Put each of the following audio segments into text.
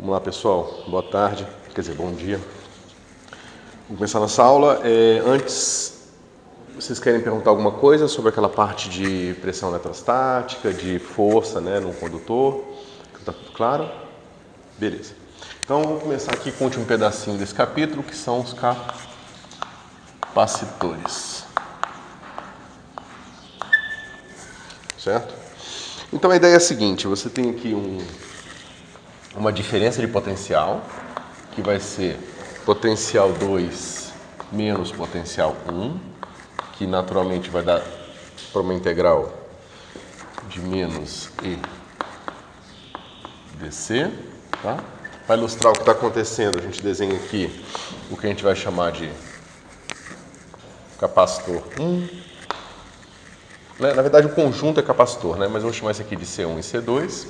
Vamos lá, pessoal. Boa tarde. Quer dizer, bom dia. Vamos começar nossa aula. Antes, vocês querem perguntar alguma coisa sobre aquela parte de pressão eletrostática, de força, né, no condutor? Está tudo claro? Beleza. Então, vamos começar aqui com o último pedacinho desse capítulo, que são os capacitores. Certo? Então, a ideia é a seguinte. Você tem aqui uma diferença de potencial, que vai ser potencial 2 menos potencial 1, que naturalmente vai dar para uma integral de menos E dc. Tá? Para ilustrar o que está acontecendo, a gente desenha aqui o que a gente vai chamar de capacitor 1. Na verdade, o conjunto é capacitor, né? Mas eu vou chamar isso aqui de C1 e C2.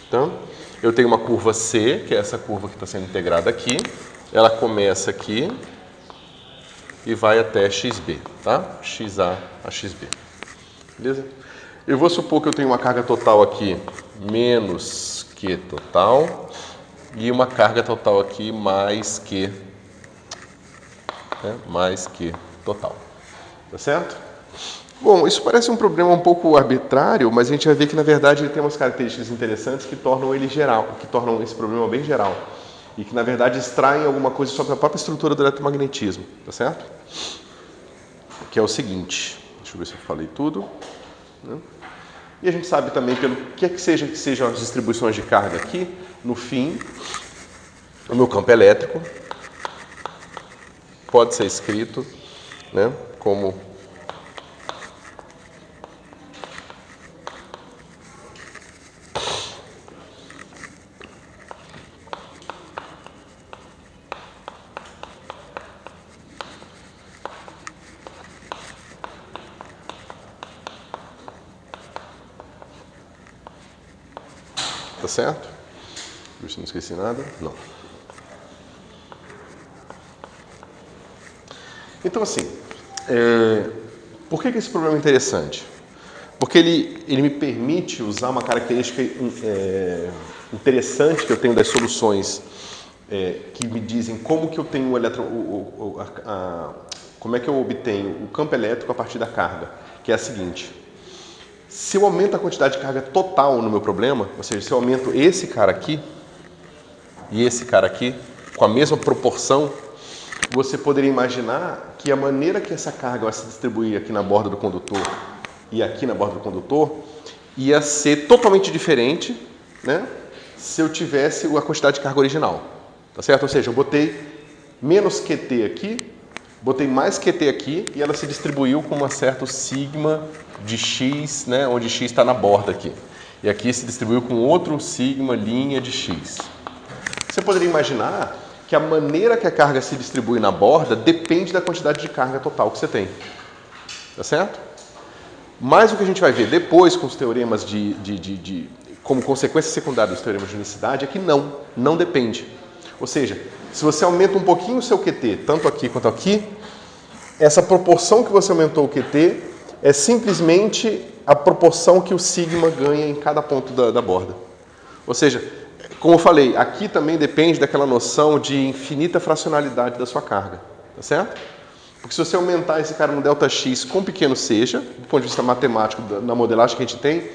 Então, eu tenho uma curva C, que é essa curva que está sendo integrada aqui. Ela começa aqui e vai até XB, tá? XA a XB. Beleza? Eu vou supor que eu tenho uma carga total aqui menos Q total e uma carga total aqui mais Q, né? Mais Q total. Tá certo? Bom, isso parece um problema um pouco arbitrário, mas a gente vai ver que, na verdade, ele tem umas características interessantes que tornam ele geral, que tornam esse problema bem geral. E que, na verdade, extraem alguma coisa sobre a própria estrutura do eletromagnetismo, tá certo? Que é o seguinte, deixa eu ver se eu falei tudo. Né? E a gente sabe também, pelo que sejam as distribuições de carga aqui, no fim, o meu campo elétrico pode ser escrito, né, como tá certo? Ver se não esqueci nada. Não. Então, assim, por que esse problema é interessante? Porque ele me permite usar uma característica interessante que eu tenho das soluções que me dizem como que eu tenho como é que eu obtenho o campo elétrico a partir da carga, que é a seguinte. Se eu aumento a quantidade de carga total no meu problema, ou seja, se eu aumento esse cara aqui e esse cara aqui com a mesma proporção, você poderia imaginar que a maneira que essa carga vai se distribuir aqui na borda do condutor e aqui na borda do condutor ia ser totalmente diferente, né, se eu tivesse a quantidade de carga original. Tá certo? Ou seja, eu botei menos QT aqui, botei mais QT aqui e ela se distribuiu com um certo sigma de X, né, onde X está na borda aqui. E aqui se distribuiu com outro sigma linha de X. Você poderia imaginar que a maneira que a carga se distribui na borda depende da quantidade de carga total que você tem. Tá certo? Mas o que a gente vai ver depois com os teoremas como consequência secundária dos teoremas de unicidade é que não depende. Ou seja, se você aumenta um pouquinho o seu QT, tanto aqui quanto aqui, essa proporção que você aumentou o QT é simplesmente a proporção que o sigma ganha em cada ponto da borda. Ou seja, como eu falei, aqui também depende daquela noção de infinita fracionalidade da sua carga, tá certo? Porque se você aumentar esse cara no ΔX com pequeno seja, do ponto de vista matemático, na modelagem que a gente tem,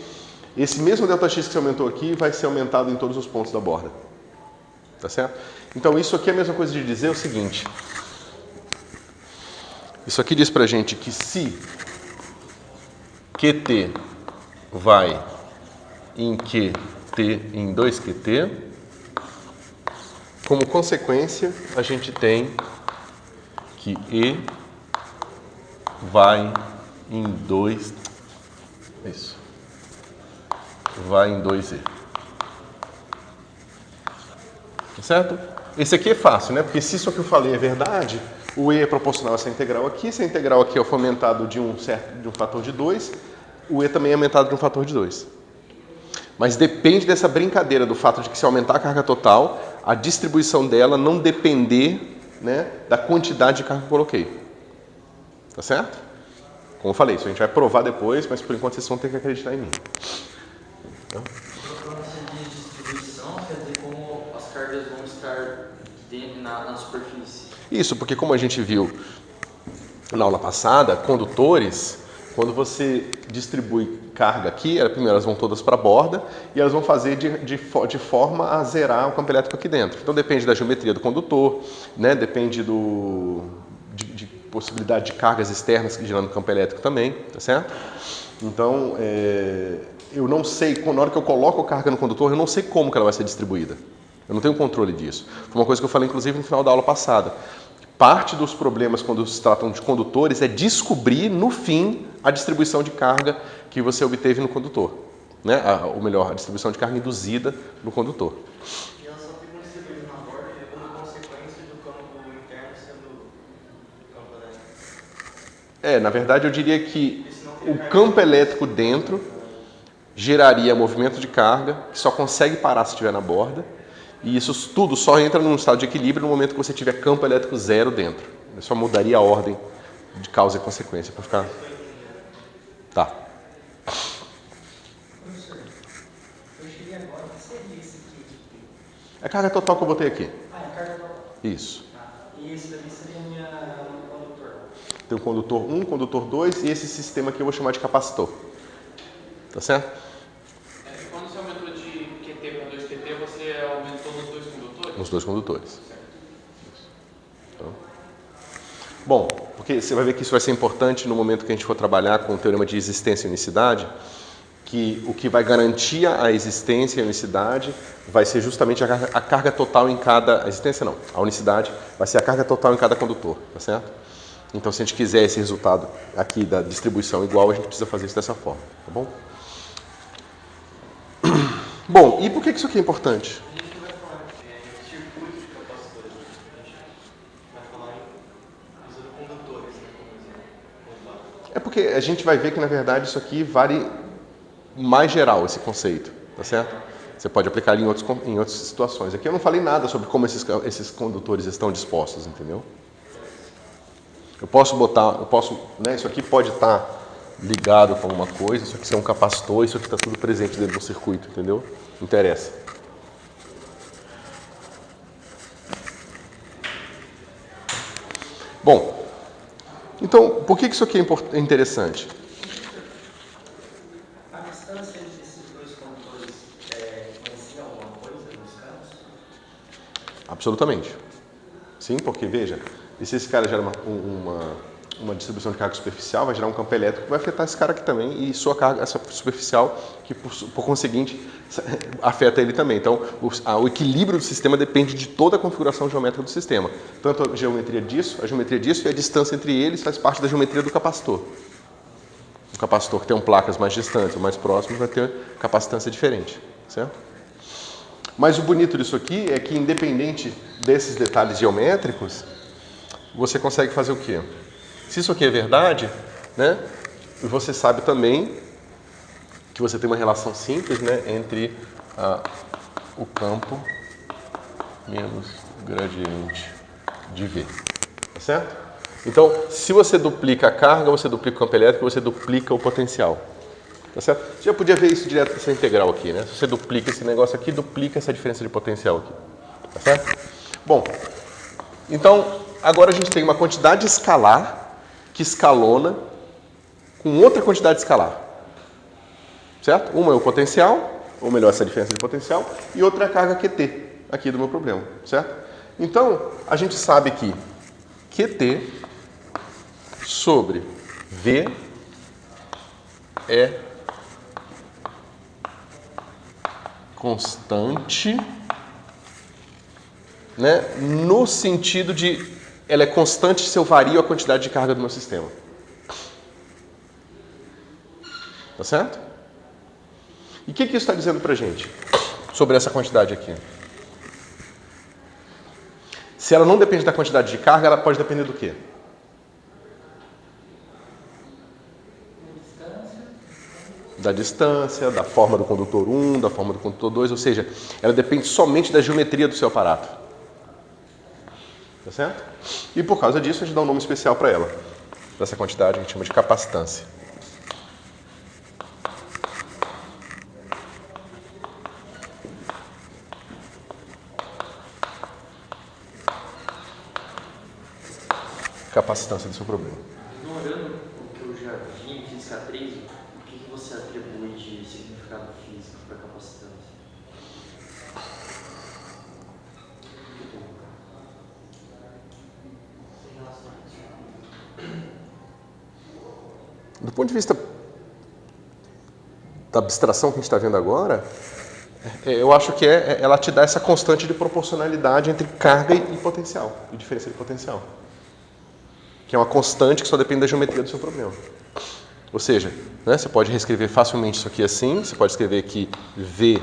esse mesmo ΔX que você aumentou aqui vai ser aumentado em todos os pontos da borda. Tá certo? Então isso aqui é a mesma coisa de dizer o seguinte. Isso aqui diz pra gente que se QT vai em QT em 2QT, como consequência a gente tem que E vai em 2, isso, vai em 2E. Certo? Esse aqui é fácil, né? Porque se isso que eu falei é verdade, o E é proporcional a essa integral aqui. Se a integral aqui é aumentado de um fator de 2, o E também é aumentado de um fator de 2. Mas depende dessa brincadeira do fato de que se aumentar a carga total, a distribuição dela não depender, né, da quantidade de carga que eu coloquei. Tá certo? Como eu falei, isso a gente vai provar depois, mas por enquanto vocês vão ter que acreditar em mim. Então, cargas vão estar dentro, na superfície. Isso, porque como a gente viu na aula passada, condutores, quando você distribui carga aqui, primeiro elas vão todas para a borda e elas vão fazer de forma a zerar o campo elétrico aqui dentro. Então depende da geometria do condutor, né? Depende de possibilidade de cargas externas gerando campo elétrico também, tá certo? Então, eu não sei, na hora que eu coloco carga no condutor, eu não sei como que ela vai ser distribuída. Eu não tenho controle disso. Foi uma coisa que eu falei, inclusive, no final da aula passada. Parte dos problemas quando se tratam de condutores é descobrir, no fim, a distribuição de carga que você obteve no condutor. Né? Ou melhor, a distribuição de carga induzida no condutor. E elas só ficam distribuídas na borda como consequência do campo interno sendo campo elétrico? Na verdade, eu diria que o campo elétrico dentro geraria movimento de carga, que só consegue parar se estiver na borda, e isso tudo só entra num estado de equilíbrio no momento que você tiver campo elétrico zero dentro. Eu só mudaria a ordem de causa e consequência para ficar... Tá. Professor, eu cheguei agora, o que seria esse aqui? É a carga total que eu botei aqui. Ah, é a carga total. Isso. E esse daqui seria o condutor? Tem o condutor 1, condutor 2 e esse sistema aqui eu vou chamar de capacitor. Tá certo? Quando você aumentou de QT para 2QT, você aumentou nos dois condutores? Nos dois condutores. Então, bom, porque você vai ver que isso vai ser importante no momento que a gente for trabalhar com o teorema de existência e unicidade, que o que vai garantir a existência e a unicidade vai ser justamente a carga total em cada... A existência não, a unicidade vai ser a carga total em cada condutor, tá certo? Então, se a gente quiser esse resultado aqui da distribuição igual, a gente precisa fazer isso dessa forma, tá bom? Bom, e por que isso aqui é importante? A gente não vai falar em circuito de capacitores, a gente vai falar usando condutores, né, como exemplo. É porque a gente vai ver que, na verdade, isso aqui vale mais geral, esse conceito, tá certo? Você pode aplicar ele em outras situações. Aqui eu não falei nada sobre como esses condutores estão dispostos, entendeu? Eu posso né, isso aqui pode estar ligado com alguma coisa, isso aqui é um capacitor, isso aqui está tudo presente dentro do circuito, entendeu? Não interessa. Bom, então, por que isso aqui é interessante? A distância desses dois condutores influencia alguma coisa nos campos? Absolutamente. Sim, porque, veja, e se esse cara gera uma distribuição de carga superficial, vai gerar um campo elétrico que vai afetar esse cara aqui também e sua carga, essa superficial, que por conseguinte afeta ele também. Então, o equilíbrio do sistema depende de toda a configuração geométrica do sistema. Tanto a geometria disso e a distância entre eles faz parte da geometria do capacitor. O capacitor que tem placas mais distantes ou mais próximas vai ter capacitância diferente, certo? Mas o bonito disso aqui é que, independente desses detalhes geométricos, você consegue fazer o quê? Se isso aqui é verdade, né, você sabe também que você tem uma relação simples, né, entre o campo menos o gradiente de V. Tá certo? Então, se você duplica a carga, você duplica o campo elétrico, você duplica o potencial. Tá certo? Você já podia ver isso direto nessa integral aqui, né? Se você duplica esse negócio aqui, duplica essa diferença de potencial aqui. Tá certo? Bom, então, agora a gente tem uma quantidade escalar que escalona com outra quantidade escalar. Certo? Uma é o potencial, ou melhor, essa diferença de potencial, e outra é a carga QT, aqui do meu problema. Certo? Então, a gente sabe que QT sobre V é constante, né, no sentido de ela é constante se eu vario a quantidade de carga do meu sistema. Tá certo? E o que isso está dizendo pra gente sobre essa quantidade aqui? Se ela não depende da quantidade de carga, ela pode depender do quê? Da distância, da forma do condutor 1, da forma do condutor 2, ou seja, ela depende somente da geometria do seu aparato. Tá certo? E por causa disso, a gente dá um nome especial para ela, para essa quantidade que a gente chama de capacitância. capacitância do seu problema. Ignorando o que eu já vi em Física 3, o que você atribui de significado físico para capacitância? Do ponto de vista da abstração que a gente está vendo agora, eu acho que ela te dá essa constante de proporcionalidade entre carga e potencial, e diferença de potencial. Que é uma constante que só depende da geometria do seu problema. Ou seja, né, você pode reescrever facilmente isso aqui assim, você pode escrever que V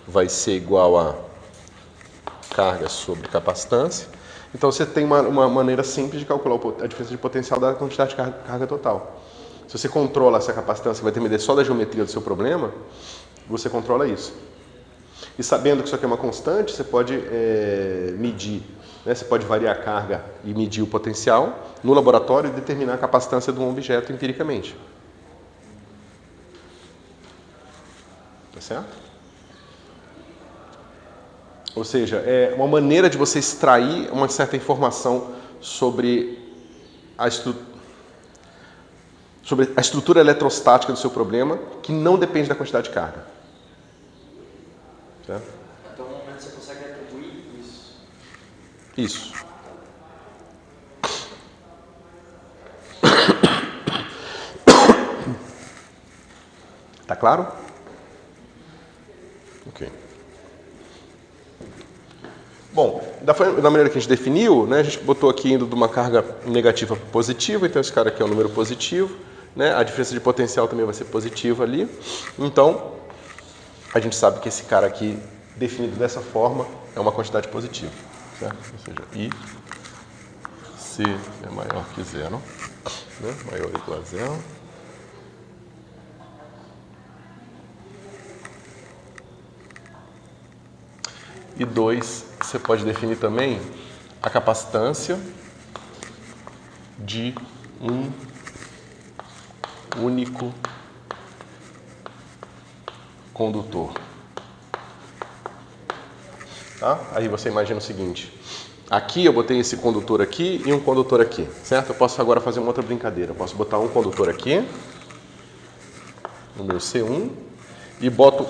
vai ser igual a carga sobre capacitância. Então você tem uma maneira simples de calcular a diferença de potencial da quantidade de carga total. Se você controla essa capacitância e vai depender só da geometria do seu problema, você controla isso. E sabendo que isso aqui é uma constante, você pode medir, né? Você pode variar a carga e medir o potencial no laboratório e determinar a capacitância de um objeto empiricamente. Tá certo? Ou seja, é uma maneira de você extrair uma certa informação sobre a estrutura eletrostática do seu problema, que não depende da quantidade de carga. Certo? Então, no momento você consegue atribuir isso. Isso. Tá claro? Ok. Bom, da maneira que a gente definiu, né, a gente botou aqui indo de uma carga negativa para positiva, então esse cara aqui é um número positivo, né, a diferença de potencial também vai ser positiva ali. Então, a gente sabe que esse cara aqui, definido dessa forma, é uma quantidade positiva. Certo? Ou seja, I, se é maior que zero, né, maior ou igual a zero. E 2, você pode definir também a capacitância de um único condutor. Tá? Aí você imagina o seguinte, aqui eu botei esse condutor aqui e um condutor aqui, certo? Eu posso agora fazer uma outra brincadeira, eu posso botar um condutor aqui, no meu C1, e boto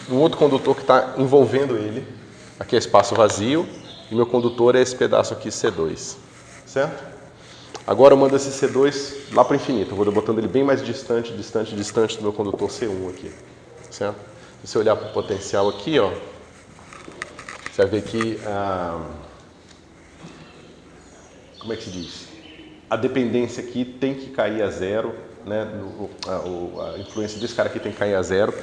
um outro condutor que está envolvendo ele. Aqui é espaço vazio e meu condutor é esse pedaço aqui, C2, certo? Agora eu mando esse C2 lá para o infinito, eu vou botando ele bem mais distante do meu condutor C1 aqui, certo? Se você olhar para o potencial aqui, ó, você vai ver que, como é que se diz? A dependência aqui tem que cair a zero, né? A influência desse cara aqui tem que cair a zero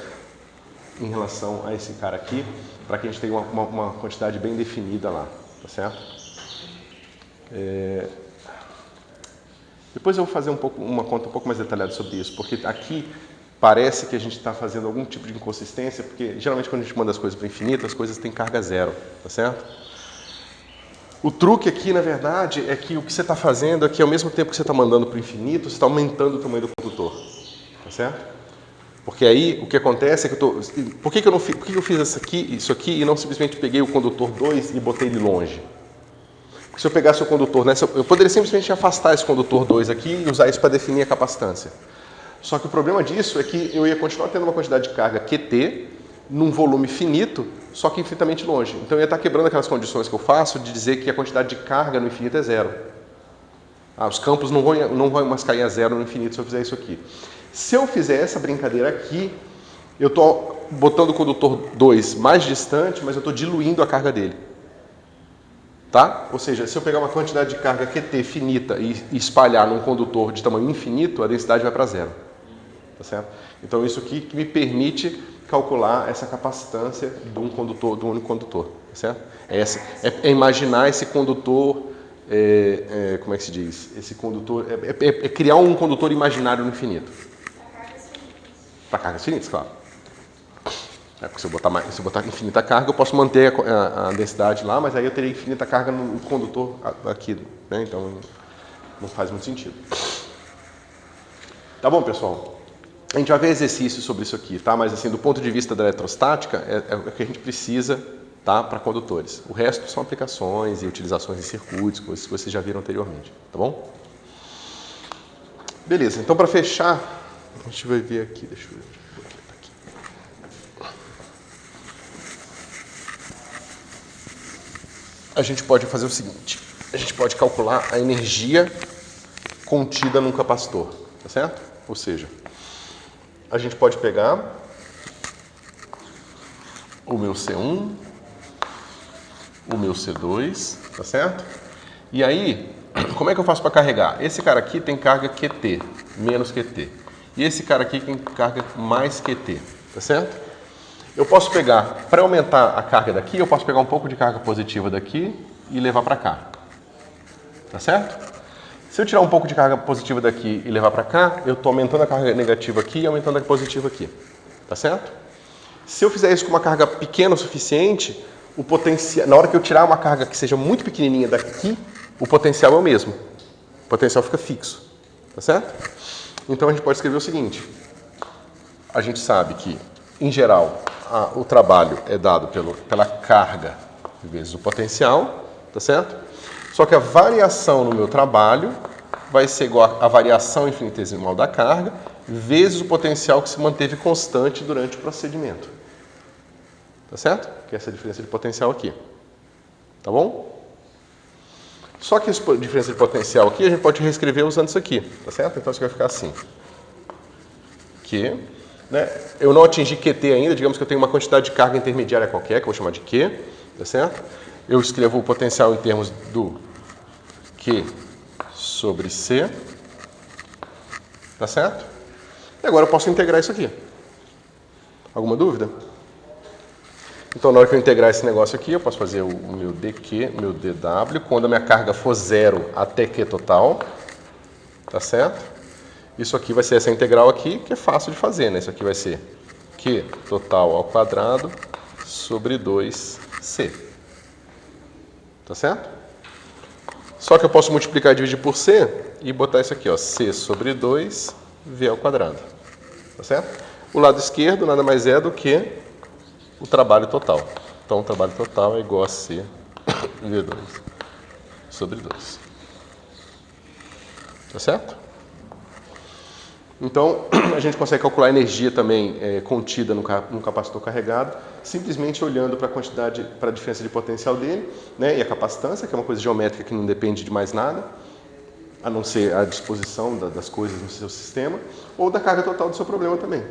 em relação a esse cara aqui, para que a gente tenha uma quantidade bem definida lá, tá certo? Depois eu vou fazer uma conta um pouco mais detalhada sobre isso, porque aqui parece que a gente está fazendo algum tipo de inconsistência, porque geralmente quando a gente manda as coisas para o infinito, as coisas têm carga zero, tá certo? O truque aqui, na verdade, é que o que você está fazendo é que ao mesmo tempo que você está mandando para o infinito, você está aumentando o tamanho do condutor, tá certo? Porque aí o que acontece é que por que eu fiz isso aqui e não simplesmente peguei o condutor 2 e botei ele longe? Porque se eu pegasse o condutor, né, eu poderia simplesmente afastar esse condutor 2 aqui e usar isso para definir a capacitância. Só que o problema disso é que eu ia continuar tendo uma quantidade de carga QT num volume finito, só que infinitamente longe. Então eu ia estar quebrando aquelas condições que eu faço de dizer que a quantidade de carga no infinito é zero. Os campos não vão mais cair a zero no infinito se eu fizer isso aqui. Se eu fizer essa brincadeira aqui, eu estou botando o condutor 2 mais distante, mas eu estou diluindo a carga dele. Tá? Ou seja, se eu pegar uma quantidade de carga QT finita e espalhar num condutor de tamanho infinito, a densidade vai para zero. Tá certo? Então isso aqui que me permite calcular essa capacitância de um condutor, do único condutor. Tá certo? É imaginar esse condutor, como é que se diz? Esse condutor, é criar um condutor imaginário no infinito. Para cargas finitas, claro. Porque se eu botar infinita carga, eu posso manter a densidade lá, mas aí eu teria infinita carga no condutor aqui, né? Então não faz muito sentido. Tá bom, pessoal? A gente vai ver exercícios sobre isso aqui, tá? Mas assim, do ponto de vista da eletrostática, é o que a gente precisa, tá? Para condutores. O resto são aplicações e utilizações em circuitos, coisas que vocês já viram anteriormente, tá bom? Beleza, então para fechar, a gente vai ver aqui, deixa eu ver. Aqui. A gente pode fazer o seguinte, a gente pode calcular a energia contida num capacitor, tá certo? Ou seja, a gente pode pegar o meu C1, o meu C2, tá certo? E aí, como é que eu faço para carregar? Esse cara aqui tem carga QT, menos QT. E esse cara aqui tem carga mais QT, tá certo? Eu posso pegar, para aumentar a carga daqui, eu posso pegar um pouco de carga positiva daqui e levar para cá, tá certo? Se eu tirar um pouco de carga positiva daqui e levar para cá, eu estou aumentando a carga negativa aqui e aumentando a positiva aqui, tá certo? Se eu fizer isso com uma carga pequena o suficiente, o potencial, na hora que eu tirar uma carga que seja muito pequenininha daqui, o potencial é o mesmo. O potencial fica fixo, tá certo? Então a gente pode escrever o seguinte. A gente sabe que, em geral, o trabalho é dado pela carga vezes o potencial, tá certo? Só que a variação no meu trabalho vai ser igual à variação infinitesimal da carga vezes o potencial que se manteve constante durante o procedimento. Tá certo? Que é essa diferença de potencial aqui. Tá bom? Só que essa diferença de potencial aqui a gente pode reescrever usando isso aqui. Tá certo? Então isso vai ficar assim. Q, né? Eu não atingi QT ainda, digamos que eu tenho uma quantidade de carga intermediária qualquer, que eu vou chamar de Q. Tá certo? Eu escrevo o potencial em termos do Q sobre C. Tá certo? E agora eu posso integrar isso aqui. Alguma dúvida? Então, na hora que eu integrar esse negócio aqui, eu posso fazer o meu dQ, meu dW, quando a minha carga for zero até Q total, tá certo? Isso aqui vai ser essa integral aqui, que é fácil de fazer, né? Isso aqui vai ser Q total ao quadrado sobre 2C. Tá certo? Só que eu posso multiplicar e dividir por C e botar isso aqui, ó, C sobre 2, V ao quadrado. Tá certo? O lado esquerdo nada mais é do que o trabalho total. Então, o trabalho total é igual a C V2 sobre 2. Tá certo? Então, a gente consegue calcular a energia também contida no capacitor carregado, simplesmente olhando para a quantidade, para a diferença de potencial dele, né, e a capacitância, que é uma coisa geométrica que não depende de mais nada, a não ser a disposição das coisas no seu sistema, ou da carga total do seu problema também.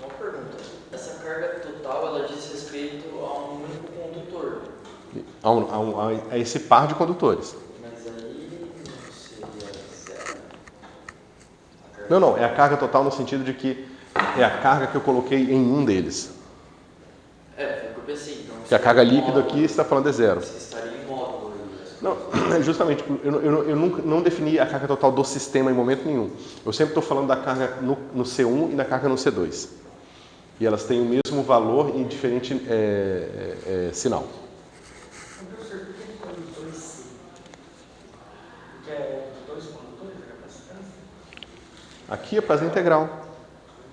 Uma pergunta. Essa carga total, ela diz respeito a um único condutor. A esse par de condutores. Mas aí não seria zero? Não, é a carga total no sentido de que é a carga que eu coloquei em um deles. Foi o que eu pensei. Então, Que a carga líquida aqui você está falando é zero. Você estaria em módulo. Não, justamente, eu nunca, não defini a carga total do sistema em momento nenhum. Eu sempre estou falando da carga no C1 e da carga no C2. E elas têm o mesmo valor em diferente sinal. Professor, por que condutores C? Porque é dois condutores a capacitância? Aqui é por causa da integral,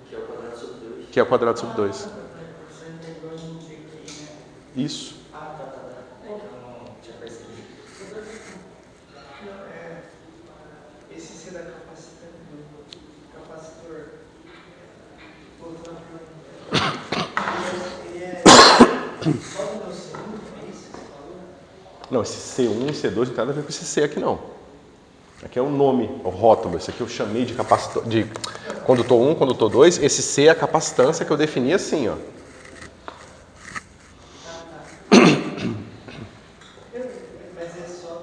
Que é o quadrado sobre 2. que é o quadrado sobre 2. O professor integrou em DQ, né? Isso. Ah, tá. Eu não tinha percebido. Esse C da capacitor, voltando ele é só do meu segundo, é isso que você falou? Não, esse C1 e C2 não tem nada a ver com esse C aqui não. Aqui é o nome, o rótulo. Esse aqui eu chamei de capacitor, de condutor 1, condutor 2. Esse C é a capacitância que eu defini assim, ó. Mas é só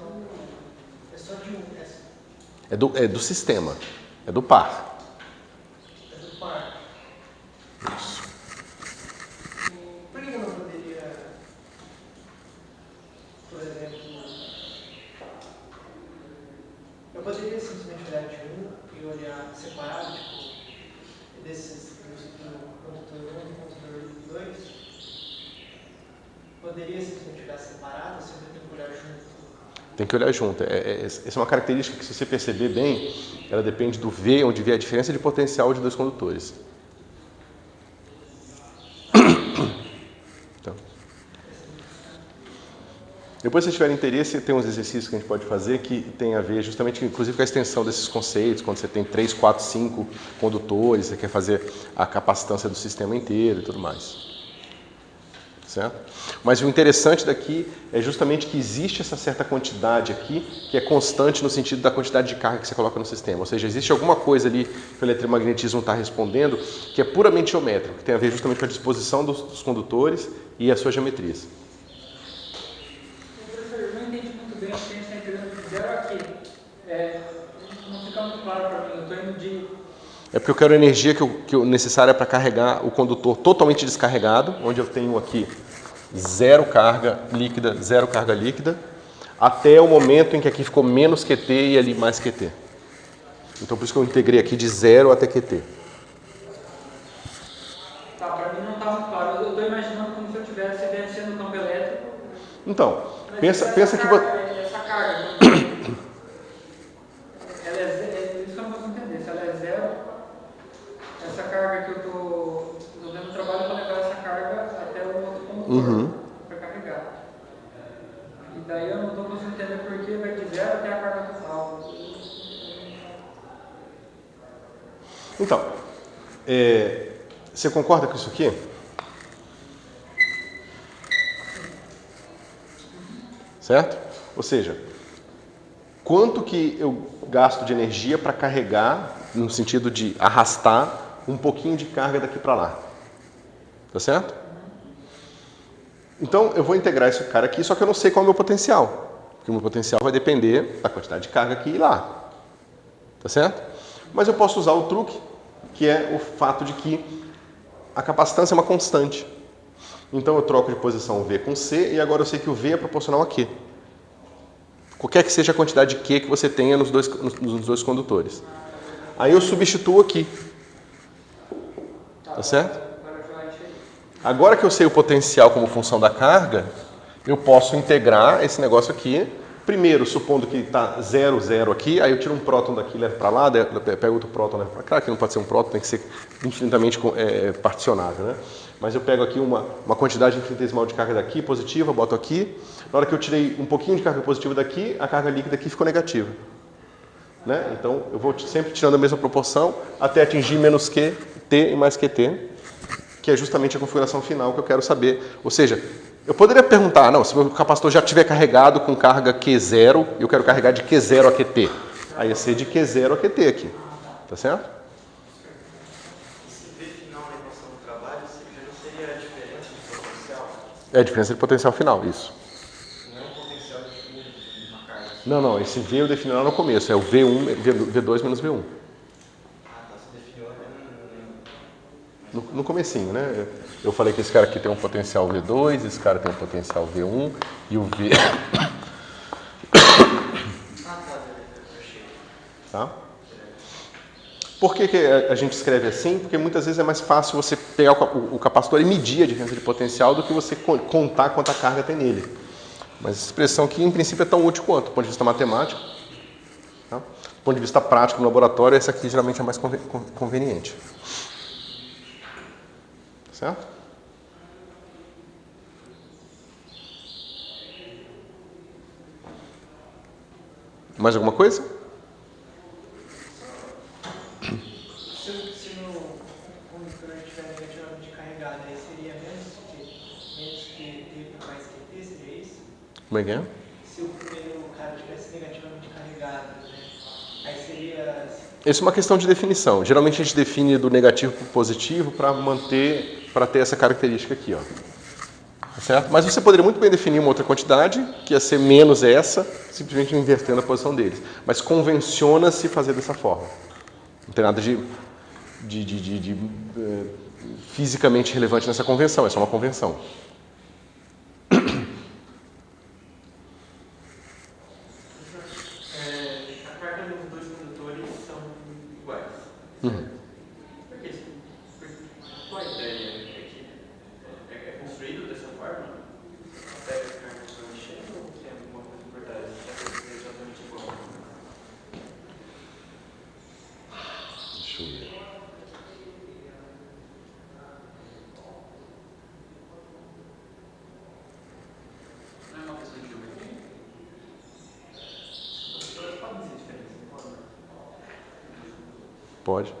de um, É do sistema, é do par. é do par. Isso. Por que eu não poderia, por exemplo, eu poderia simplesmente olhar de um e olhar separado, tipo, desses condutor 1 e condutor 2? Poderia simplesmente olhar separado ou sempre tem que olhar junto? Tem que olhar junto. Essa é uma característica que, se você perceber bem, ela depende do V, onde vê a diferença de potencial de dois condutores. Então, Depois, se tiver interesse, tem uns exercícios que a gente pode fazer que tem a ver justamente, inclusive, com a extensão desses conceitos, quando você tem 3, 4, 5 condutores, você quer fazer a capacitância do sistema inteiro e tudo mais. Certo? Mas o interessante daqui é justamente que existe essa certa quantidade aqui, que é constante no sentido da quantidade de carga que você coloca no sistema. Ou seja, existe alguma coisa ali que o eletromagnetismo está respondendo que é puramente geométrico, que tem a ver justamente com a disposição dos condutores e as suas geometrias. Professor, eu não entendi muito bem o que a gente está entendendo de 0 aqui. Não fica muito claro para mim. Eu estou indo de... É porque eu quero a energia necessária para carregar o condutor totalmente descarregado, onde eu tenho aqui zero carga líquida, até o momento em que aqui ficou menos QT e ali mais QT. Então, por isso que eu integrei aqui de 0 até QT. Tá, para mim não está muito claro. Eu estou imaginando como se eu estivesse vencendo o campo elétrico. Então, pensa que... Essa carga, ela é isso que eu não consigo entender. Se ela é 0, essa carga que eu estou vendo trabalho para levar essa carga até o outro condutor para carregar. E daí eu não estou conseguindo entender por que vai de 0 até a carga total. Então, você concorda com isso aqui? Certo? Ou seja, quanto que eu gasto de energia para carregar, no sentido de arrastar um pouquinho de carga daqui para lá. Tá certo? Então, eu vou integrar esse cara aqui, só que eu não sei qual é o meu potencial. Porque o meu potencial vai depender da quantidade de carga aqui e lá. Tá certo? Mas eu posso usar o truque, que é o fato de que a capacitância é uma constante. Então, eu troco de posição o V com C, e agora eu sei que o V é proporcional a Q. Qualquer que seja a quantidade de Q que você tenha nos dois condutores. Aí eu substituo aqui. Tá certo? Agora que eu sei o potencial como função da carga, eu posso integrar esse negócio aqui. Primeiro, supondo que está 0, 0 aqui, aí eu tiro um próton daqui e levo para lá, pego outro próton e levo para cá, que não pode ser um próton, tem que ser infinitamente particionável, né? Mas eu pego aqui uma quantidade infinitesimal de carga daqui, positiva, boto aqui. Na hora que eu tirei um pouquinho de carga positiva daqui, a carga líquida aqui ficou negativa. Né? Então, eu vou sempre tirando a mesma proporção até atingir menos Q, T e mais QT, que é justamente a configuração final que eu quero saber. Ou seja, eu poderia perguntar, não, se o meu capacitor já estiver carregado com carga Q0, eu quero carregar de Q0 a QT. Aí ia ser de Q0 a QT aqui. Tá certo? Esse V final na equação do trabalho não seria a diferença de potencial? É a diferença de potencial final, isso. Não é um potencial definido de uma carga? Não, esse V eu defini lá no começo, é o V1, V2 menos V1. Ah, tá, você definiu No comecinho, né? Eu falei que esse cara aqui tem um potencial V2, esse cara tem um potencial V1 e o V... Tá? Por que a gente escreve assim? Porque muitas vezes é mais fácil você pegar o capacitor e medir a diferença de potencial do que você contar quanta carga tem nele. Mas essa expressão aqui, em princípio, é tão útil quanto, do ponto de vista matemático. Tá? Do ponto de vista prático no laboratório, essa aqui geralmente é mais conveniente. Certo? Mais alguma coisa? Se no condutor estiver negativamente carregado, aí seria menos que T mais QT, seria isso? Como é que é? Se o primeiro cara estivesse negativamente carregado, né? Aí seria... Isso é uma questão de definição. Geralmente a gente define do negativo para o positivo para ter essa característica aqui, ó. Certo? Mas você poderia muito bem definir uma outra quantidade, que ia ser menos essa, simplesmente invertendo a posição deles. Mas convenciona-se fazer dessa forma. Não tem nada de fisicamente relevante nessa convenção, é só uma convenção. A carga dos dois condutores são iguais. Qual a ideia aqui? É construído dessa forma? Pega as cargas para mexer ou tem alguma coisa por trás? É exatamente igual. Deixa eu ver. Pode.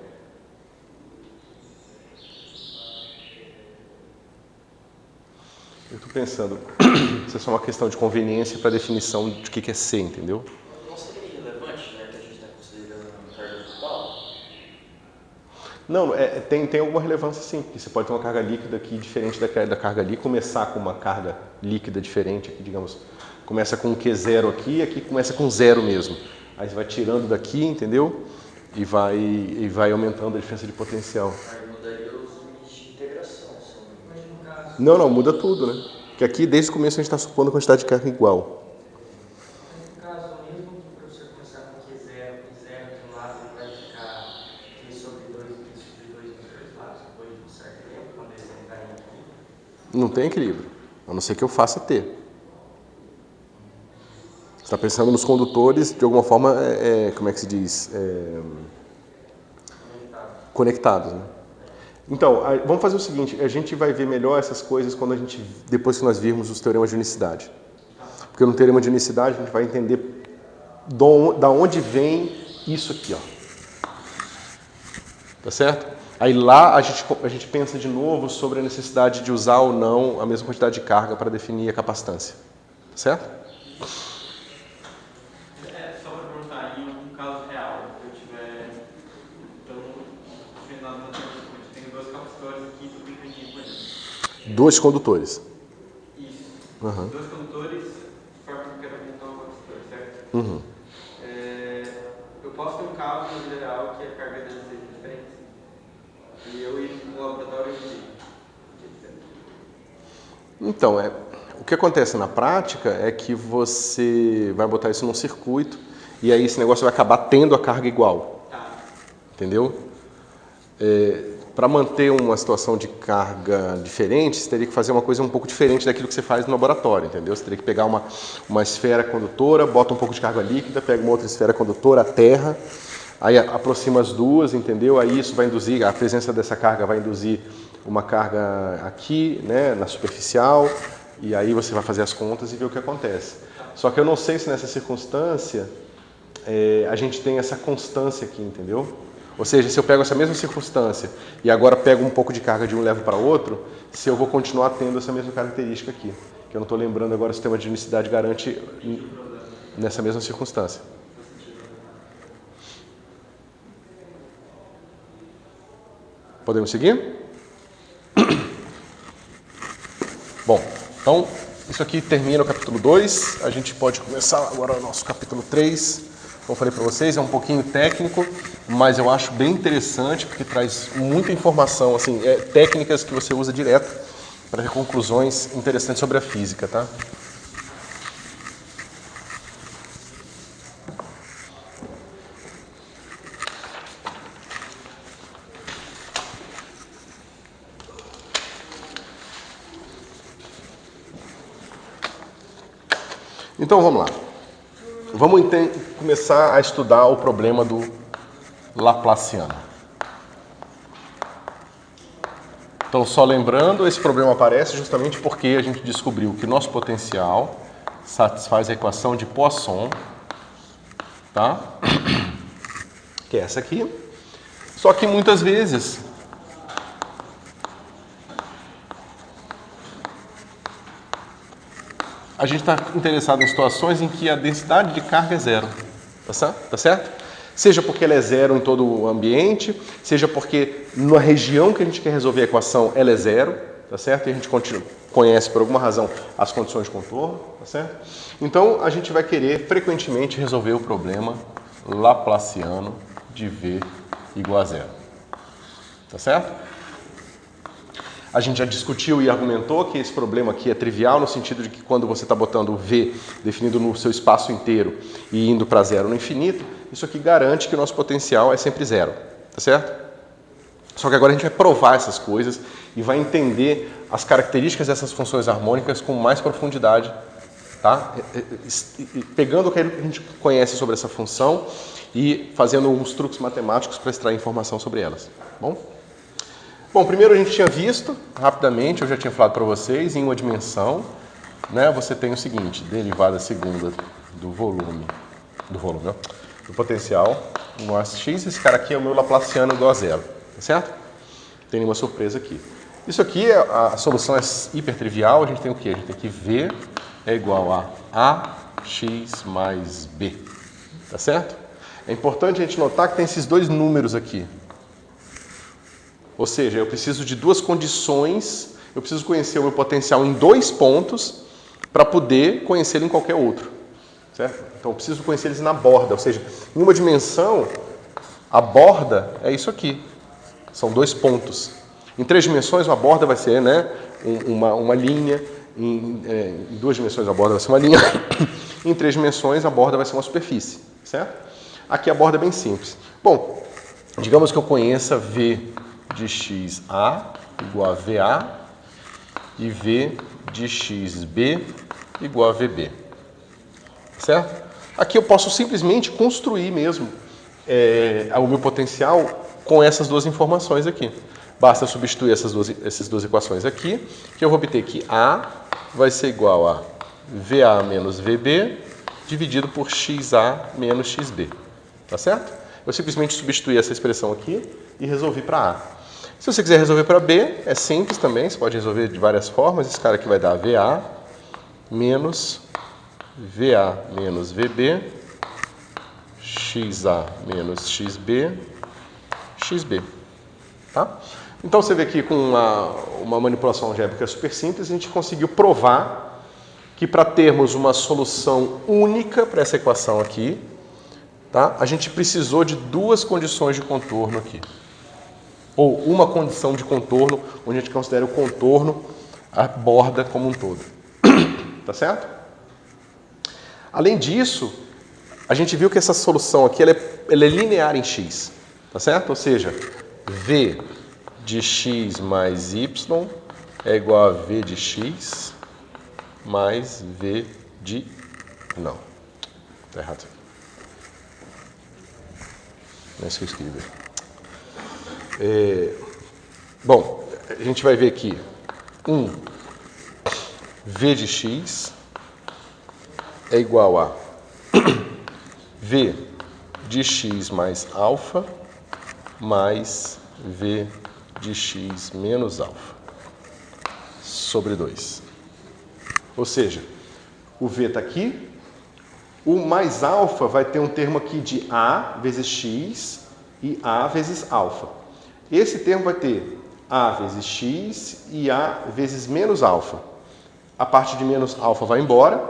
Eu estou pensando, isso é só uma questão de conveniência para definição de que é C, entendeu? Não seria irrelevante, né, que a gente está considerando carga total? Não, tem alguma relevância sim, porque você pode ter uma carga líquida aqui diferente da carga ali, começar com uma carga líquida diferente aqui, digamos, começa com um Q0 aqui começa com 0 mesmo. Aí você vai tirando daqui, entendeu? E vai aumentando a diferença de potencial. Aí mudaria os limites de integração. Mas no caso, Não, muda tudo, né? Porque aqui, desde o começo, a gente está supondo a quantidade de carga igual. no caso, mesmo que o professor começar com Q0 e 0 de um lado, ele vai ficar Q sobre 2 e Q sobre 2 nos dois lados, depois de um certo tempo, quando eles entrarem aqui. Não tem equilíbrio, a não ser que eu faça T. Você está pensando nos condutores, de alguma forma, como é que se diz? Conectados, né? Então, vamos fazer o seguinte, a gente vai ver melhor essas coisas depois que nós virmos os teoremas de unicidade. Porque no teorema de unicidade a gente vai entender da onde vem isso aqui, ó. Tá certo? Aí lá a gente pensa de novo sobre a necessidade de usar ou não a mesma quantidade de carga para definir a capacitância. Tá certo? Só para perguntar, em um caso real, eu tiver, então, treinado na teoria, tenho 2 capacitores aqui e tudo encaixinho com eles. 2 condutores. Isso. Uhum. 2 condutores formam que eu quero montar um capacitor, certo? Uhum. Eu posso ter um cabo na vida real que a carga dele seja diferente. E eu ir no laboratório e dizer. Então, o que acontece na prática é que você vai botar isso num circuito e aí esse negócio vai acabar tendo a carga igual. Entendeu? Para manter uma situação de carga diferente, você teria que fazer uma coisa um pouco diferente daquilo que você faz no laboratório, entendeu? Você teria que pegar uma esfera condutora, bota um pouco de carga líquida, pega uma outra esfera condutora, aterra, aí aproxima as duas, entendeu? Aí isso vai induzir, a presença dessa carga vai induzir uma carga aqui, né, na superficial, e aí você vai fazer as contas e ver o que acontece. Só que eu não sei se nessa circunstância a gente tem essa constância aqui, entendeu? Ou seja, se eu pego essa mesma circunstância e agora pego um pouco de carga de um e levo para outro, se eu vou continuar tendo essa mesma característica aqui. Que eu não estou lembrando agora, o sistema de unicidade garante nessa mesma circunstância. Podemos seguir? Bom, então isso aqui termina o capítulo 2. A gente pode começar agora o nosso capítulo 3. Como eu falei para vocês, é um pouquinho técnico, mas eu acho bem interessante porque traz muita informação, assim, técnicas que você usa direto para ter conclusões interessantes sobre a física, tá? Então vamos lá. Vamos começar a estudar o problema do Laplaciano. Então, só lembrando, esse problema aparece justamente porque a gente descobriu que nosso potencial satisfaz a equação de Poisson, tá? Que é essa aqui. Só que muitas vezes a gente está interessado em situações em que a densidade de carga é zero, tá certo? Seja porque ela é zero em todo o ambiente, seja porque na região que a gente quer resolver a equação ela é zero, tá certo? E a gente conhece por alguma razão as condições de contorno, tá certo? Então a gente vai querer frequentemente resolver o problema Laplaciano de V igual a zero, tá certo? A gente já discutiu e argumentou que esse problema aqui é trivial no sentido de que quando você está botando o V definido no seu espaço inteiro e indo para zero no infinito, isso aqui garante que o nosso potencial é sempre zero, tá certo? Só que agora a gente vai provar essas coisas e vai entender as características dessas funções harmônicas com mais profundidade, tá? Pegando aquilo que a gente conhece sobre essa função e fazendo uns truques matemáticos para extrair informação sobre elas, Bom, primeiro a gente tinha visto, rapidamente, eu já tinha falado para vocês, em uma dimensão, né, você tem o seguinte, derivada segunda do volume, do potencial, igual a x, esse cara aqui é o meu laplaciano igual a zero, tá certo? Não tem nenhuma surpresa aqui. Isso aqui, a solução é hiper trivial, a gente tem o quê? A gente tem que V é igual a AX mais B, tá certo? É importante a gente notar que tem esses dois números aqui. Ou seja, eu preciso de duas condições, eu preciso conhecer o meu potencial em dois pontos para poder conhecê-lo em qualquer outro, certo? Então eu preciso conhecer eles na borda, ou seja, em uma dimensão, a borda é isso aqui, são dois pontos. Em 3 dimensões, uma borda vai ser, né, uma linha, em 2 dimensões a borda vai ser uma linha, em 3 dimensões a borda vai ser uma superfície, certo? Aqui a borda é bem simples. Bom, digamos que eu conheça V de XA igual a VA e V de XB igual a VB, certo? Aqui eu posso simplesmente construir mesmo o meu potencial com essas duas informações aqui. Basta substituir essas duas equações aqui, que eu vou obter que A vai ser igual a VA menos VB dividido por XA menos XB, tá certo? Eu simplesmente substituí essa expressão aqui e resolvi para A. Se você quiser resolver para B, é simples também, você pode resolver de várias formas. Esse cara aqui vai dar VA menos VB, XA menos XB, XB. Tá? Então você vê aqui com uma manipulação algébrica super simples, a gente conseguiu provar que para termos uma solução única para essa equação aqui, tá? A gente precisou de duas condições de contorno aqui. Ou uma condição de contorno, onde a gente considera o contorno a borda como um todo. Tá certo? Além disso, a gente viu que essa solução aqui ela é linear em x. Tá certo? Ou seja, V de x mais y é igual a V de x mais V de... Não, tá errado. Não é isso que eu escrevi. Bom, a gente vai ver aqui V de x é igual a V de x mais alfa mais V de x menos alfa sobre 2. Ou seja, o V está aqui, o mais alfa vai ter um termo aqui de A vezes x e A vezes alfa. Esse termo vai ter A vezes x e A vezes menos alfa. A parte de menos alfa vai embora,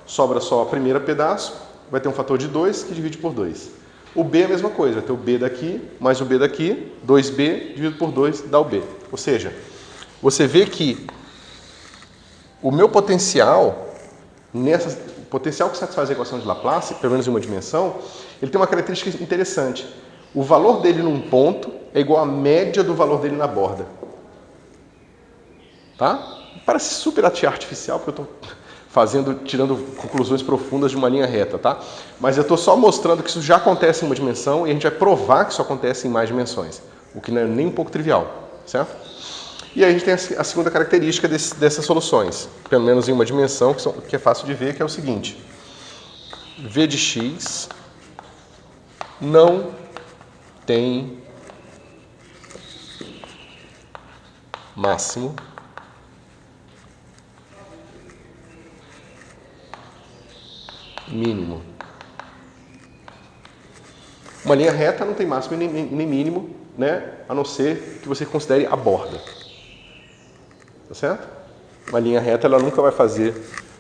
sobra só o primeiro pedaço, vai ter um fator de 2 que divide por 2. O B é a mesma coisa, vai ter o B daqui mais o B daqui, 2B dividido por 2 dá o B. Ou seja, você vê que o meu potencial, o potencial que satisfaz a equação de Laplace, pelo menos em uma dimensão, ele tem uma característica interessante. O valor dele num ponto é igual à média do valor dele na borda. Tá? Parece super artificial, porque eu estou tirando conclusões profundas de uma linha reta, tá? Mas eu estou só mostrando que isso já acontece em uma dimensão e a gente vai provar que isso acontece em mais dimensões, o que não é nem um pouco trivial, certo? E aí a gente tem a segunda característica dessas soluções, pelo menos em uma dimensão, que é fácil de ver, que é o seguinte. V de x não tem máximo mínimo. Uma linha reta não tem máximo nem mínimo, né? A não ser que você considere a borda. Tá certo? Uma linha reta ela nunca vai fazer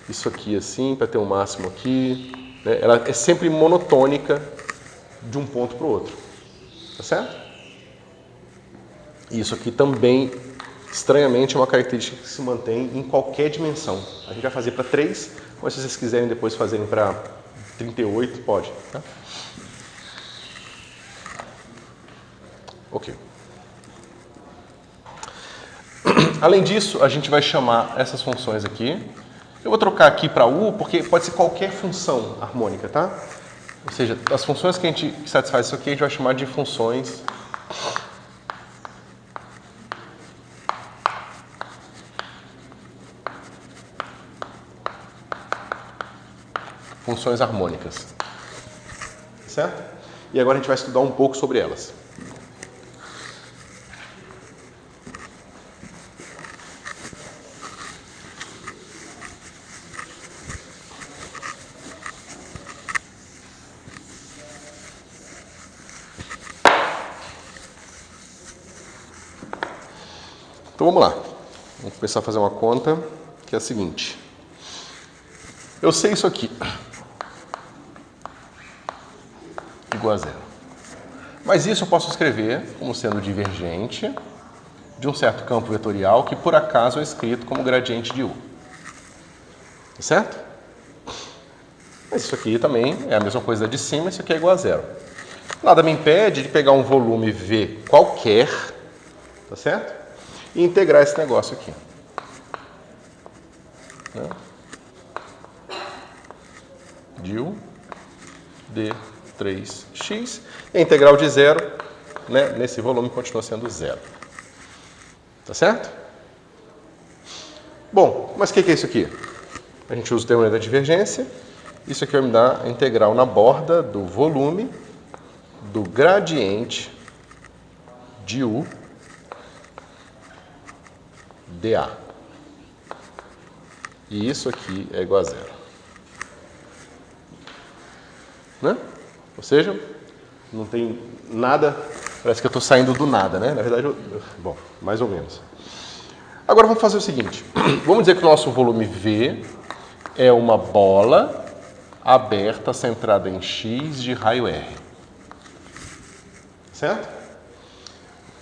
isso aqui assim, para ter um máximo aqui. Né? Ela é sempre monotônica de um ponto para o outro. Tá certo? Isso aqui também, estranhamente, é uma característica que se mantém em qualquer dimensão. A gente vai fazer para 3, mas se vocês quiserem depois fazerem para 38, pode. Tá? Ok. Além disso, a gente vai chamar essas funções aqui. Eu vou trocar aqui para U, porque pode ser qualquer função harmônica, tá? Ou seja, as funções que satisfaz isso aqui, a gente vai chamar de funções harmônicas. Certo? e agora a gente vai estudar um pouco sobre elas. Então vamos lá, vamos começar a fazer uma conta que é a seguinte. Eu sei isso aqui, igual a zero. Mas isso eu posso escrever como sendo divergente de um certo campo vetorial que por acaso é escrito como gradiente de U. Tá certo? Mas isso aqui também é a mesma coisa de cima, isso aqui é igual a zero. Nada me impede de pegar um volume V qualquer, tá certo? E integrar esse negócio aqui. Né? Dil d3x. E a integral de zero, né, nesse volume continua sendo zero. Tá certo? Bom, mas o que é isso aqui? A gente usa o teorema da divergência. Isso aqui vai me dar a integral na borda do volume do gradiente de U dA. E isso aqui é igual a zero. Né? Ou seja, não tem nada, parece que eu estou saindo do nada, né? Na verdade, bom, mais ou menos. Agora vamos fazer o seguinte, vamos dizer que o nosso volume V é uma bola aberta centrada em X de raio R. Certo?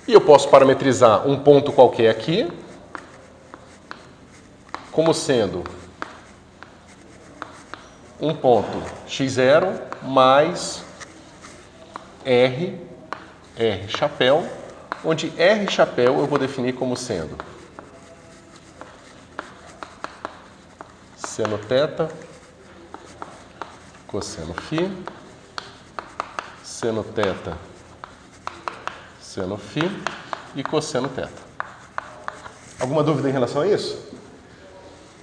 E eu posso parametrizar um ponto qualquer aqui, como sendo um ponto x0 mais R chapéu, onde R chapéu eu vou definir como sendo seno θ, cosseno φ, seno θ, seno φ e cosseno θ. Alguma dúvida em relação a isso?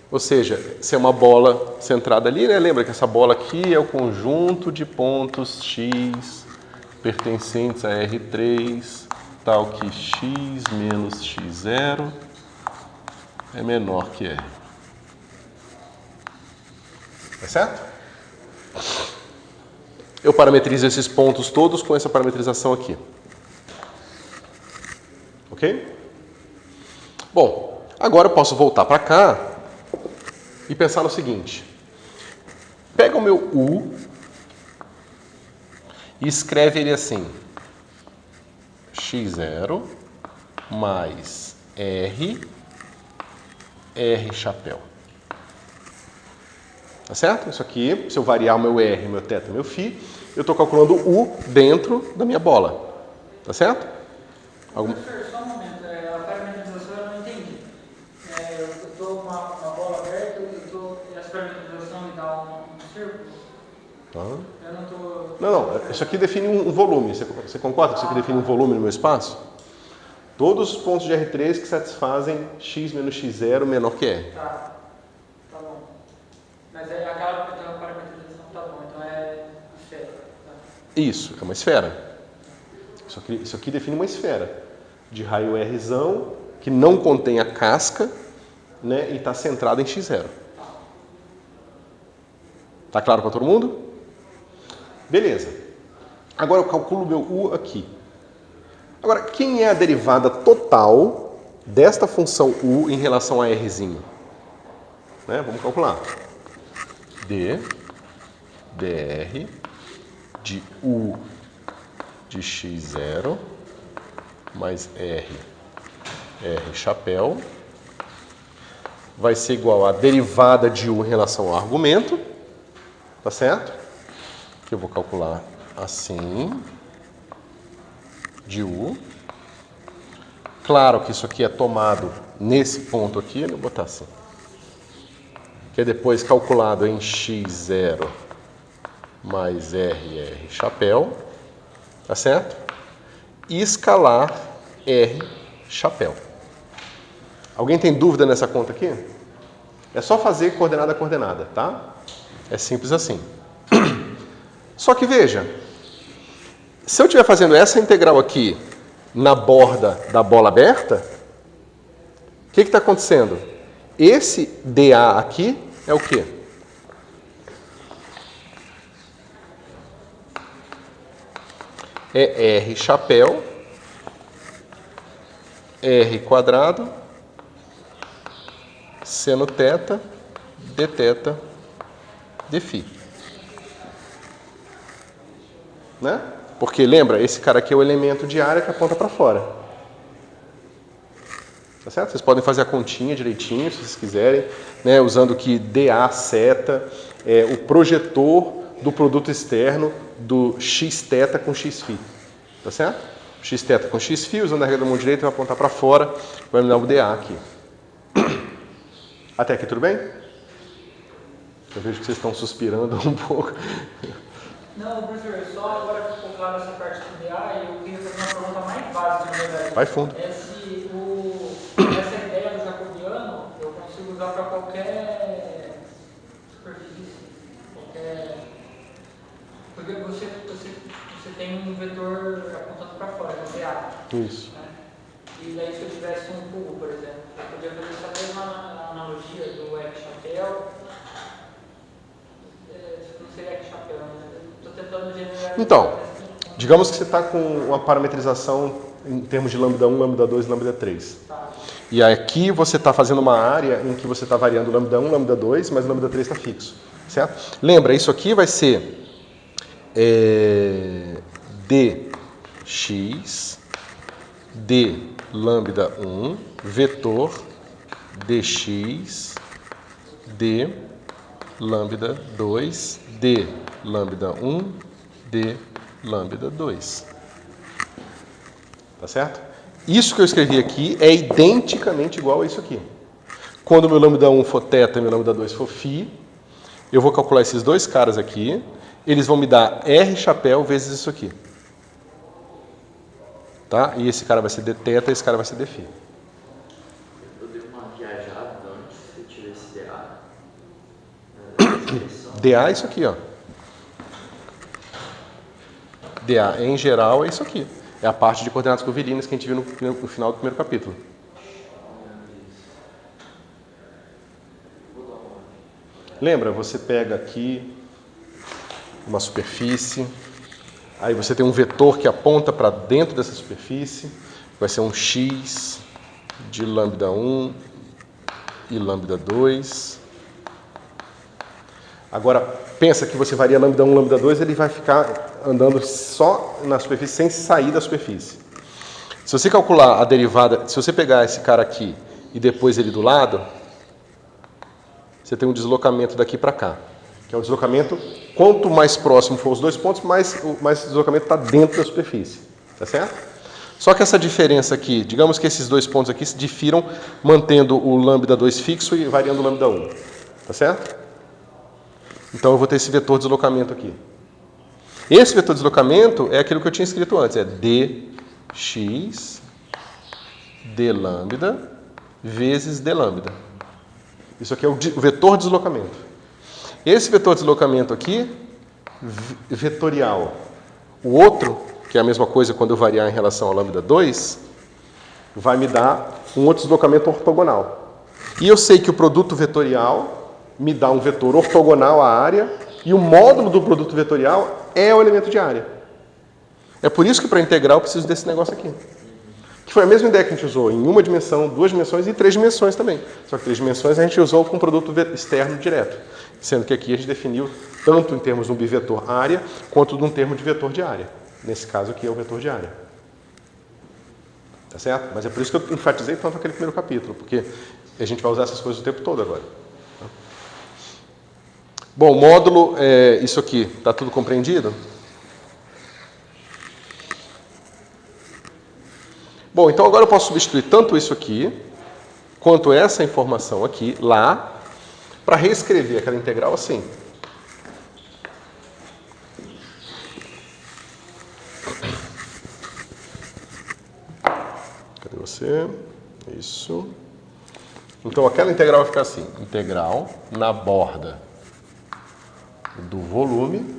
Ou seja, se é uma bola centrada ali, né? Lembra que essa bola aqui é o conjunto de pontos x pertencentes a R3, tal que x menos x0 é menor que R. Tá certo? Eu parametrizo esses pontos todos com essa parametrização aqui. Ok? Bom, agora eu posso voltar para cá e pensar no seguinte. Pega o meu U e escreve ele assim. x0 mais R chapéu. Tá certo? Isso aqui, se eu variar o meu R, meu θ, meu φ, eu estou calculando o U dentro da minha bola. Tá certo? Professor, só um momento. A parametrização eu não entendi. Eu estou com uma bola aberta e essa parametrização me dá um círculo? Tá. Eu não estou... Não, isso aqui define um volume. Você concorda que isso aqui define um volume no meu espaço? Todos os pontos de R3 que satisfazem x menos x0 menor que R. Tá bom. Mas aquela parametrização tá bom, então é esfera. Tá? Isso, é uma esfera. Isso aqui define uma esfera de raio Rzão que não contém a casca, né, e está centrada em x0. Tá claro para todo mundo? Beleza. Agora eu calculo meu U aqui. Agora, quem é a derivada total desta função U em relação a Rzinho? Né? Vamos calcular. dr de U de x0 mais R chapéu vai ser igual a derivada de U em relação ao argumento, tá certo? Que eu vou calcular assim, de U. Claro que isso aqui é tomado nesse ponto aqui, eu vou botar assim. Que é depois calculado em x0 mais R chapéu, tá certo? E escalar R chapéu. Alguém tem dúvida nessa conta aqui? É só fazer coordenada a coordenada, tá? É simples assim. Só que veja, Se eu estiver fazendo essa integral aqui na borda da bola aberta, o que está acontecendo? Esse dA aqui é o quê? É R chapéu, R quadrado, seno θ, dθ, dφ. Né? Porque lembra, esse cara aqui é o elemento de área que aponta para fora. Tá certo? Vocês podem fazer a continha direitinho, se vocês quiserem, né? Usando que dA seta é o projetor do produto externo do xθ com xφ. Tá certo? Xθ com xφ, usando a regra da mão direita, vai apontar para fora, vai me dar o dA aqui. Até aqui tudo bem? Eu vejo que vocês estão suspirando um pouco. Não, professor, só agora que eu ficou nessa parte do DA, eu queria fazer uma pergunta mais básica, na verdade. Vai fundo. Essa ideia do jacobiano, eu consigo usar para qualquer superfície, porque você tem um vetor apontando para fora, no DA. Isso. Né? E daí se eu tivesse um cubo, por exemplo, eu podia fazer essa mesma analogia do X-chapéu. Não seria X-chapéu, né? Estou tentando generalizar. Então, digamos que você está com uma parametrização em termos de lambda 1, lambda 2 e lambda 3. Tá. E aqui você está fazendo uma área em que você está variando lambda 1, lambda 2, mas lambda 3 está fixo. Certo? Lembra, isso aqui vai ser dx d lambda 1 vetor dx d lambda 2 d lambda 1 d lambda 2. Tá certo? Isso que eu escrevi aqui é identicamente igual a isso aqui. Quando o meu lambda 1 for θ e meu lambda 2 for φ, eu vou calcular esses dois caras aqui, eles vão me dar R chapéu vezes isso aqui. Tá? E esse cara vai ser dθ e esse cara vai ser dφ. Eu dei uma viajada antes, se eu tirei esse dA. dA é isso aqui, ó. dA em geral é isso aqui. É a parte de coordenadas curvilíneas que a gente viu no final do primeiro capítulo. Lembra, você pega aqui uma superfície, aí você tem um vetor que aponta para dentro dessa superfície, vai ser um x de lambda 1 e lambda 2. Agora, pensa que você varia lambda 1, lambda 2, ele vai ficar andando só na superfície, sem sair da superfície. Se você calcular a derivada, se você pegar esse cara aqui e depois ele do lado, você tem um deslocamento daqui para cá, que é o deslocamento, quanto mais próximo for os dois pontos, mais o deslocamento está dentro da superfície, tá certo? Só que essa diferença aqui, digamos que esses dois pontos aqui se difiram mantendo o lambda 2 fixo e variando o lambda 1, tá certo? Então eu vou ter esse vetor de deslocamento aqui. Esse vetor de deslocamento é aquilo que eu tinha escrito antes, é dx d lambda vezes d lambda. Isso aqui é o vetor de deslocamento. Esse vetor de deslocamento aqui, vetorial. O outro, que é a mesma coisa quando eu variar em relação ao lambda 2, vai me dar um outro deslocamento ortogonal. E eu sei que o produto vetorial me dá um vetor ortogonal à área e o módulo do produto vetorial é o elemento de área. É por isso que para integral eu preciso desse negócio aqui. Que foi a mesma ideia que a gente usou em uma dimensão, 2 dimensões e 3 dimensões também. Só que 3 dimensões a gente usou com produto externo direto. Sendo que aqui a gente definiu tanto em termos de um bivetor área, quanto de um termo de vetor de área. Nesse caso aqui é o vetor de área. Tá certo? Mas é por isso que eu enfatizei tanto aquele primeiro capítulo, porque a gente vai usar essas coisas o tempo todo agora. Bom, módulo, isso aqui, está tudo compreendido? Bom, então agora eu posso substituir tanto isso aqui, quanto essa informação aqui, lá, para reescrever aquela integral assim. Cadê você? Isso. Então aquela integral vai ficar assim, integral na borda do volume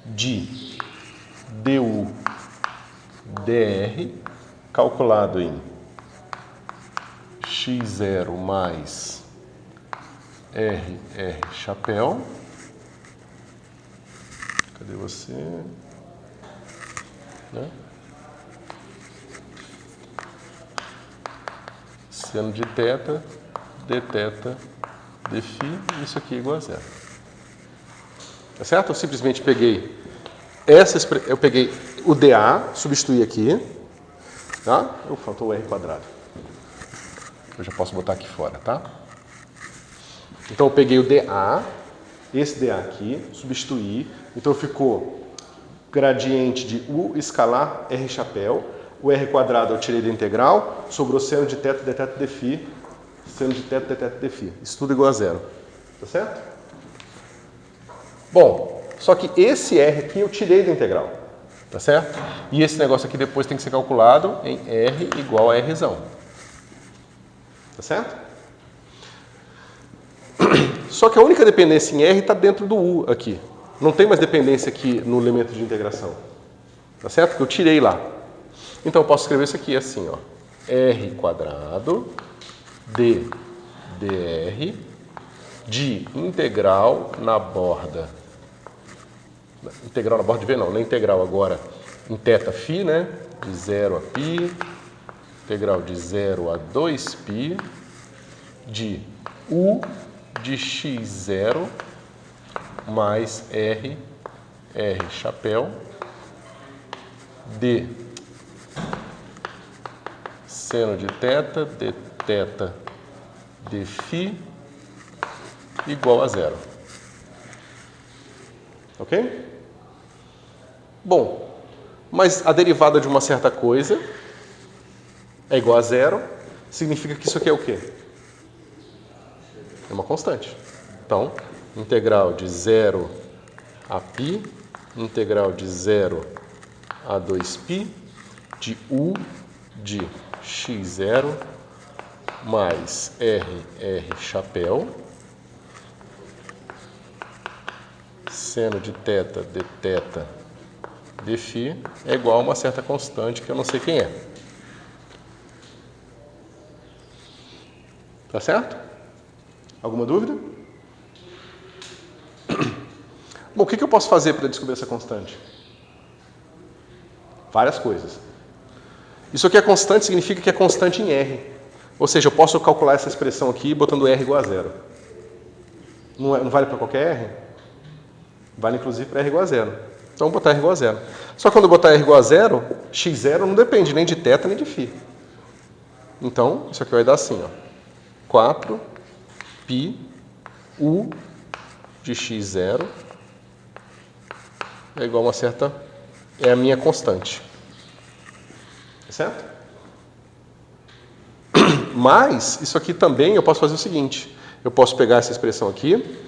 de du dr calculado em x0 mais r chapéu. Cadê você? Né? Seno de θ, dθ, dφ, isso aqui é igual a zero. Tá certo? Eu simplesmente peguei eu peguei o dA, substituí aqui, tá? Faltou o r quadrado. Eu já posso botar aqui fora, tá? Então eu peguei o dA, esse dA aqui, substituí, então ficou gradiente de u escalar r chapéu, o r quadrado eu tirei da integral, sobrou seno de θ, dθ, dφ, seno de θ, dθ, dφ. Isso tudo igual a zero. Tá certo? Bom, só que esse r aqui eu tirei da integral. Tá certo? E esse negócio aqui depois tem que ser calculado em r igual a rzão. Tá certo? Só que a única dependência em r está dentro do u aqui. Não tem mais dependência aqui no elemento de integração. Tá certo? Porque eu tirei lá. Então eu posso escrever isso aqui assim, ó. R quadrado d dr de integral na borda. Integral na borda de V não, na integral agora em θφ, né? De 0 a π, integral de 0 a 2π, de u de x0 mais r chapéu, d seno de θ, dθ, dφ, igual a zero. Ok? Bom, mas a derivada de uma certa coisa é igual a zero, significa que isso aqui é o quê? É uma constante. Então, integral de 0 a π, integral de 0 a 2π, de u de x0 mais r chapéu, seno de θ, dθ, dφ é igual a uma certa constante que eu não sei quem é. Tá certo? Alguma dúvida? Bom, o que eu posso fazer para descobrir essa constante? Várias coisas. Isso aqui é constante, significa que é constante em R. Ou seja, eu posso calcular essa expressão aqui botando R igual a zero. Não vale para qualquer R? Vale inclusive para R igual a zero. Então, vou botar R igual a zero. Só que quando eu botar R igual a zero, x0 não depende nem de θ nem de φ. Então, isso aqui vai dar assim, ó. 4π u de x0 é igual a uma certa... é a minha constante. Certo? Mas, isso aqui também eu posso fazer o seguinte. Eu posso pegar essa expressão aqui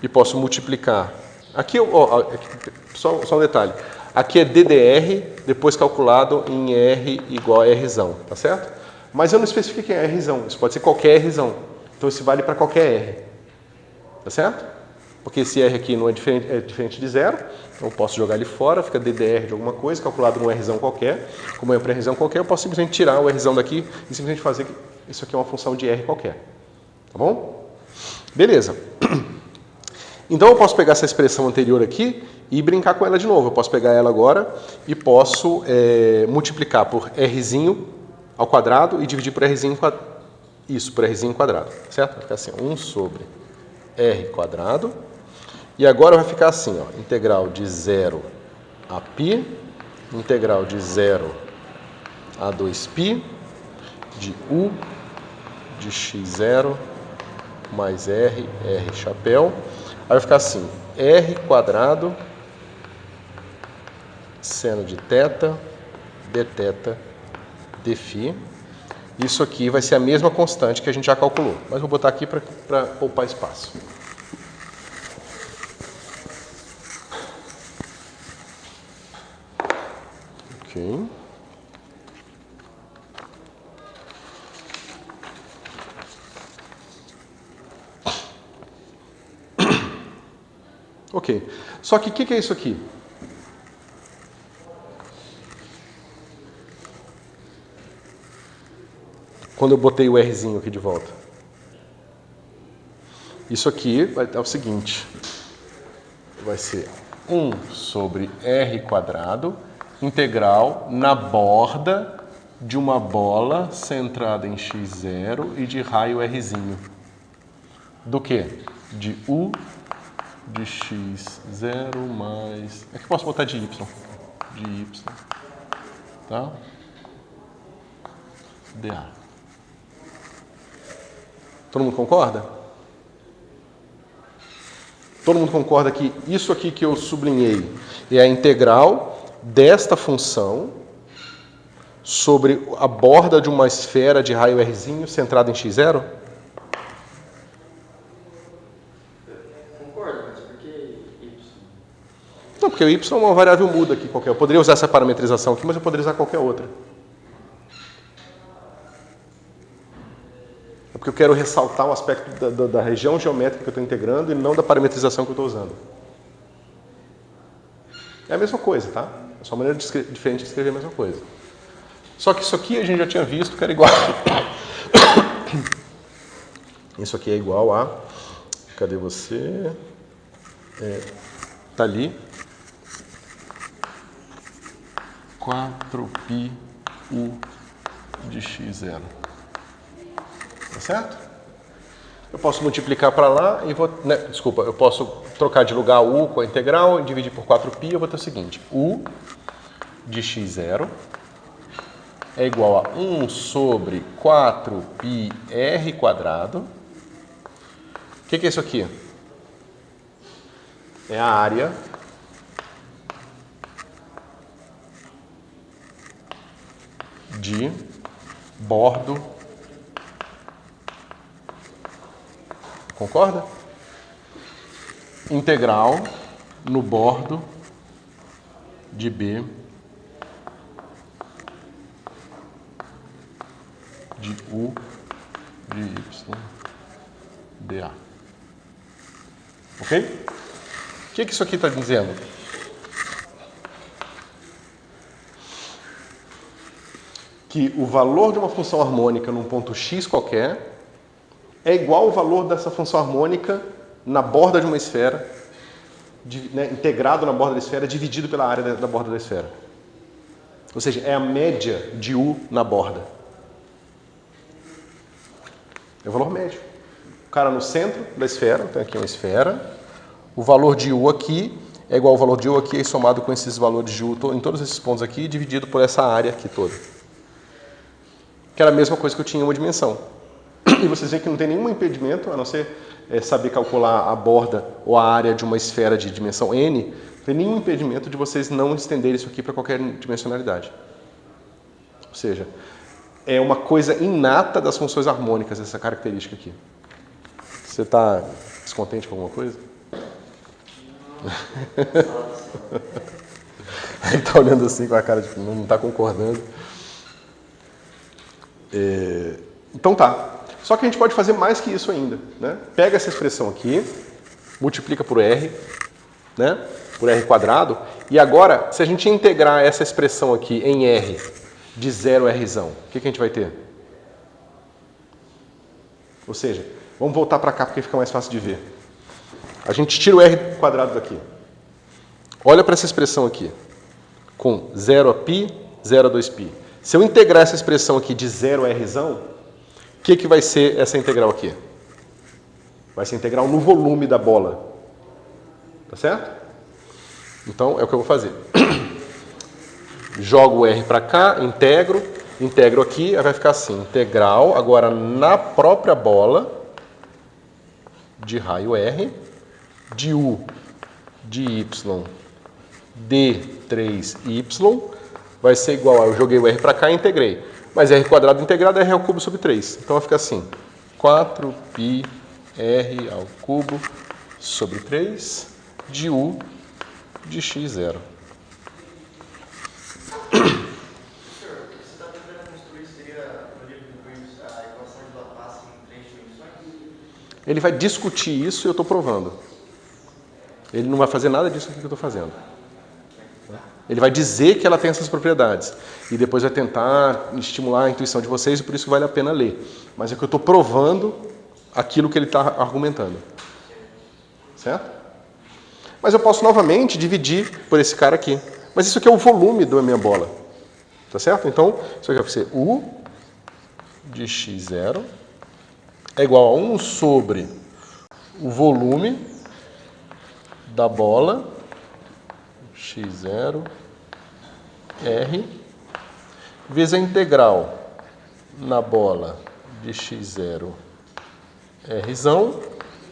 e posso multiplicar. Aqui, só um detalhe. Aqui é DDR, depois calculado em R igual a Rzão, tá certo? Mas eu não especifiquei que é Rzão. Isso pode ser qualquer Rzão. Então, isso vale para qualquer R. Tá certo? Porque esse R aqui não é diferente de zero. Então, eu posso jogar ele fora, fica DDR de alguma coisa, calculado num Rzão qualquer. Como é um pré-Rzão qualquer, eu posso simplesmente tirar o Rzão daqui e simplesmente fazer que isso aqui é uma função de R qualquer. Tá bom? Beleza. Então, eu posso pegar essa expressão anterior aqui e brincar com ela de novo. Eu posso pegar ela agora e posso multiplicar por Rzinho ao quadrado e dividir por Rzinho quadrado. Isso, por Rzinho quadrado. Certo? Vai ficar assim, 1 sobre R quadrado. E agora vai ficar assim, ó, integral de 0 a π, integral de 0 a 2π, de u de x0 mais R chapéu. Aí vai ficar assim, R quadrado, seno de θ, dθ, dφ. Isso aqui vai ser a mesma constante que a gente já calculou. Mas vou botar aqui para poupar espaço. Ok. Ok. Só que o que é isso aqui? quando eu botei o Rzinho aqui de volta? Isso aqui vai dar o seguinte. Vai ser 1 sobre R² integral na borda de uma bola centrada em x0 e de raio Rzinho. Do que? De U de x0 mais... Aqui eu posso botar de y. De y. Tá? dA. Todo mundo concorda? Todo mundo concorda que isso aqui que eu sublinhei é a integral desta função sobre a borda de uma esfera de raio Rzinho centrada em x0? Concordo, mas por que y? Não, porque o y é uma variável muda aqui qualquer. Eu poderia usar essa parametrização aqui, mas eu poderia usar qualquer outra. É porque eu quero ressaltar um aspecto da região geométrica que eu estou integrando e não da parametrização que eu estou usando. É a mesma coisa, tá? É só uma maneira diferente de escrever a mesma coisa. Só que isso aqui a gente já tinha visto que era igual. Isso aqui é igual a... Cadê você? Tá ali. 4πu de x0. Tá certo? Eu posso multiplicar para lá e vou... Né, desculpa, eu posso trocar de lugar u com a integral e dividir por 4π. Eu vou ter o seguinte. U de x0 é igual a 1 sobre 4πr². O que é isso aqui? É a área de bordo. Concorda? Integral no bordo de B de U de Y dA. Ok? O que isso aqui está dizendo? Que o valor de uma função harmônica num ponto x qualquer é igual ao valor dessa função harmônica na borda de uma esfera, integrado na borda da esfera, dividido pela área da borda da esfera. Ou seja, é a média de U na borda. É o valor médio. O cara no centro da esfera, tem aqui uma esfera, o valor de U aqui é igual ao valor de U aqui, e somado com esses valores de U em todos esses pontos aqui, dividido por essa área aqui toda. Que era a mesma coisa que eu tinha em uma dimensão. E vocês veem que não tem nenhum impedimento, a não ser saber calcular a borda ou a área de uma esfera de dimensão n, não tem nenhum impedimento de vocês não estenderem isso aqui para qualquer dimensionalidade. Ou seja, é uma coisa inata das funções harmônicas, essa característica aqui. Você está descontente com alguma coisa? Ele está olhando assim com a cara de não está concordando. Então tá. Só que a gente pode fazer mais que isso ainda, né? Pega essa expressão aqui, multiplica por R, né? Por R², e agora, se a gente integrar essa expressão aqui em R de 0 a Rzão, o que a gente vai ter? Ou seja, vamos voltar para cá porque fica mais fácil de ver. A gente tira o R² daqui. Olha para essa expressão aqui, com 0 a π, 0 a 2π. Se eu integrar essa expressão aqui de 0 a Rzão, o que vai ser essa integral aqui? Vai ser integral no volume da bola. Tá certo? Então, é o que eu vou fazer. Jogo o R para cá, integro aqui, aí vai ficar assim. Integral, agora na própria bola, de raio R, de U, de Y, d3y, vai ser igual a, eu joguei o R para cá e integrei. Mas R² integrado é R² sobre 3. Então vai ficar assim, 4πr² sobre 3 de U de x0. O que você está tentando construir seria, no livro do Briggs, a equação de Laplace em 3 dimensões? Ele vai discutir isso e eu estou provando. Ele não vai fazer nada disso aqui que eu estou fazendo. Ele vai dizer que ela tem essas propriedades. E depois vai tentar estimular a intuição de vocês, e por isso vale a pena ler. Mas é que eu estou provando aquilo que ele está argumentando. Certo? Mas eu posso novamente dividir por esse cara aqui. Mas isso aqui é o volume da minha bola. Tá certo? Então, isso aqui vai ser U de x0 é igual a 1 sobre o volume da bola x0 R vezes a integral na bola de x0 Rzão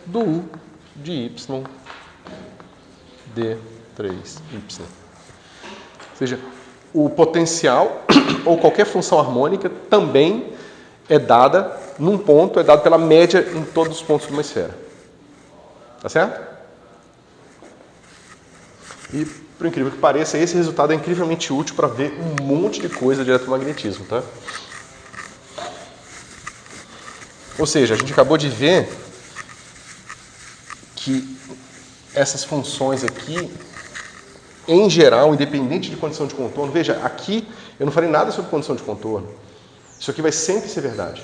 do U de y d3y. Ou seja, o potencial ou qualquer função harmônica também é dada num ponto, é dado pela média em todos os pontos de uma esfera. Tá certo? E, por incrível que pareça, esse resultado é incrivelmente útil para ver um monte de coisa de eletromagnetismo, tá? Ou seja, a gente acabou de ver que essas funções aqui, em geral, independente de condição de contorno, veja, aqui eu não falei nada sobre condição de contorno. Isso aqui vai sempre ser verdade.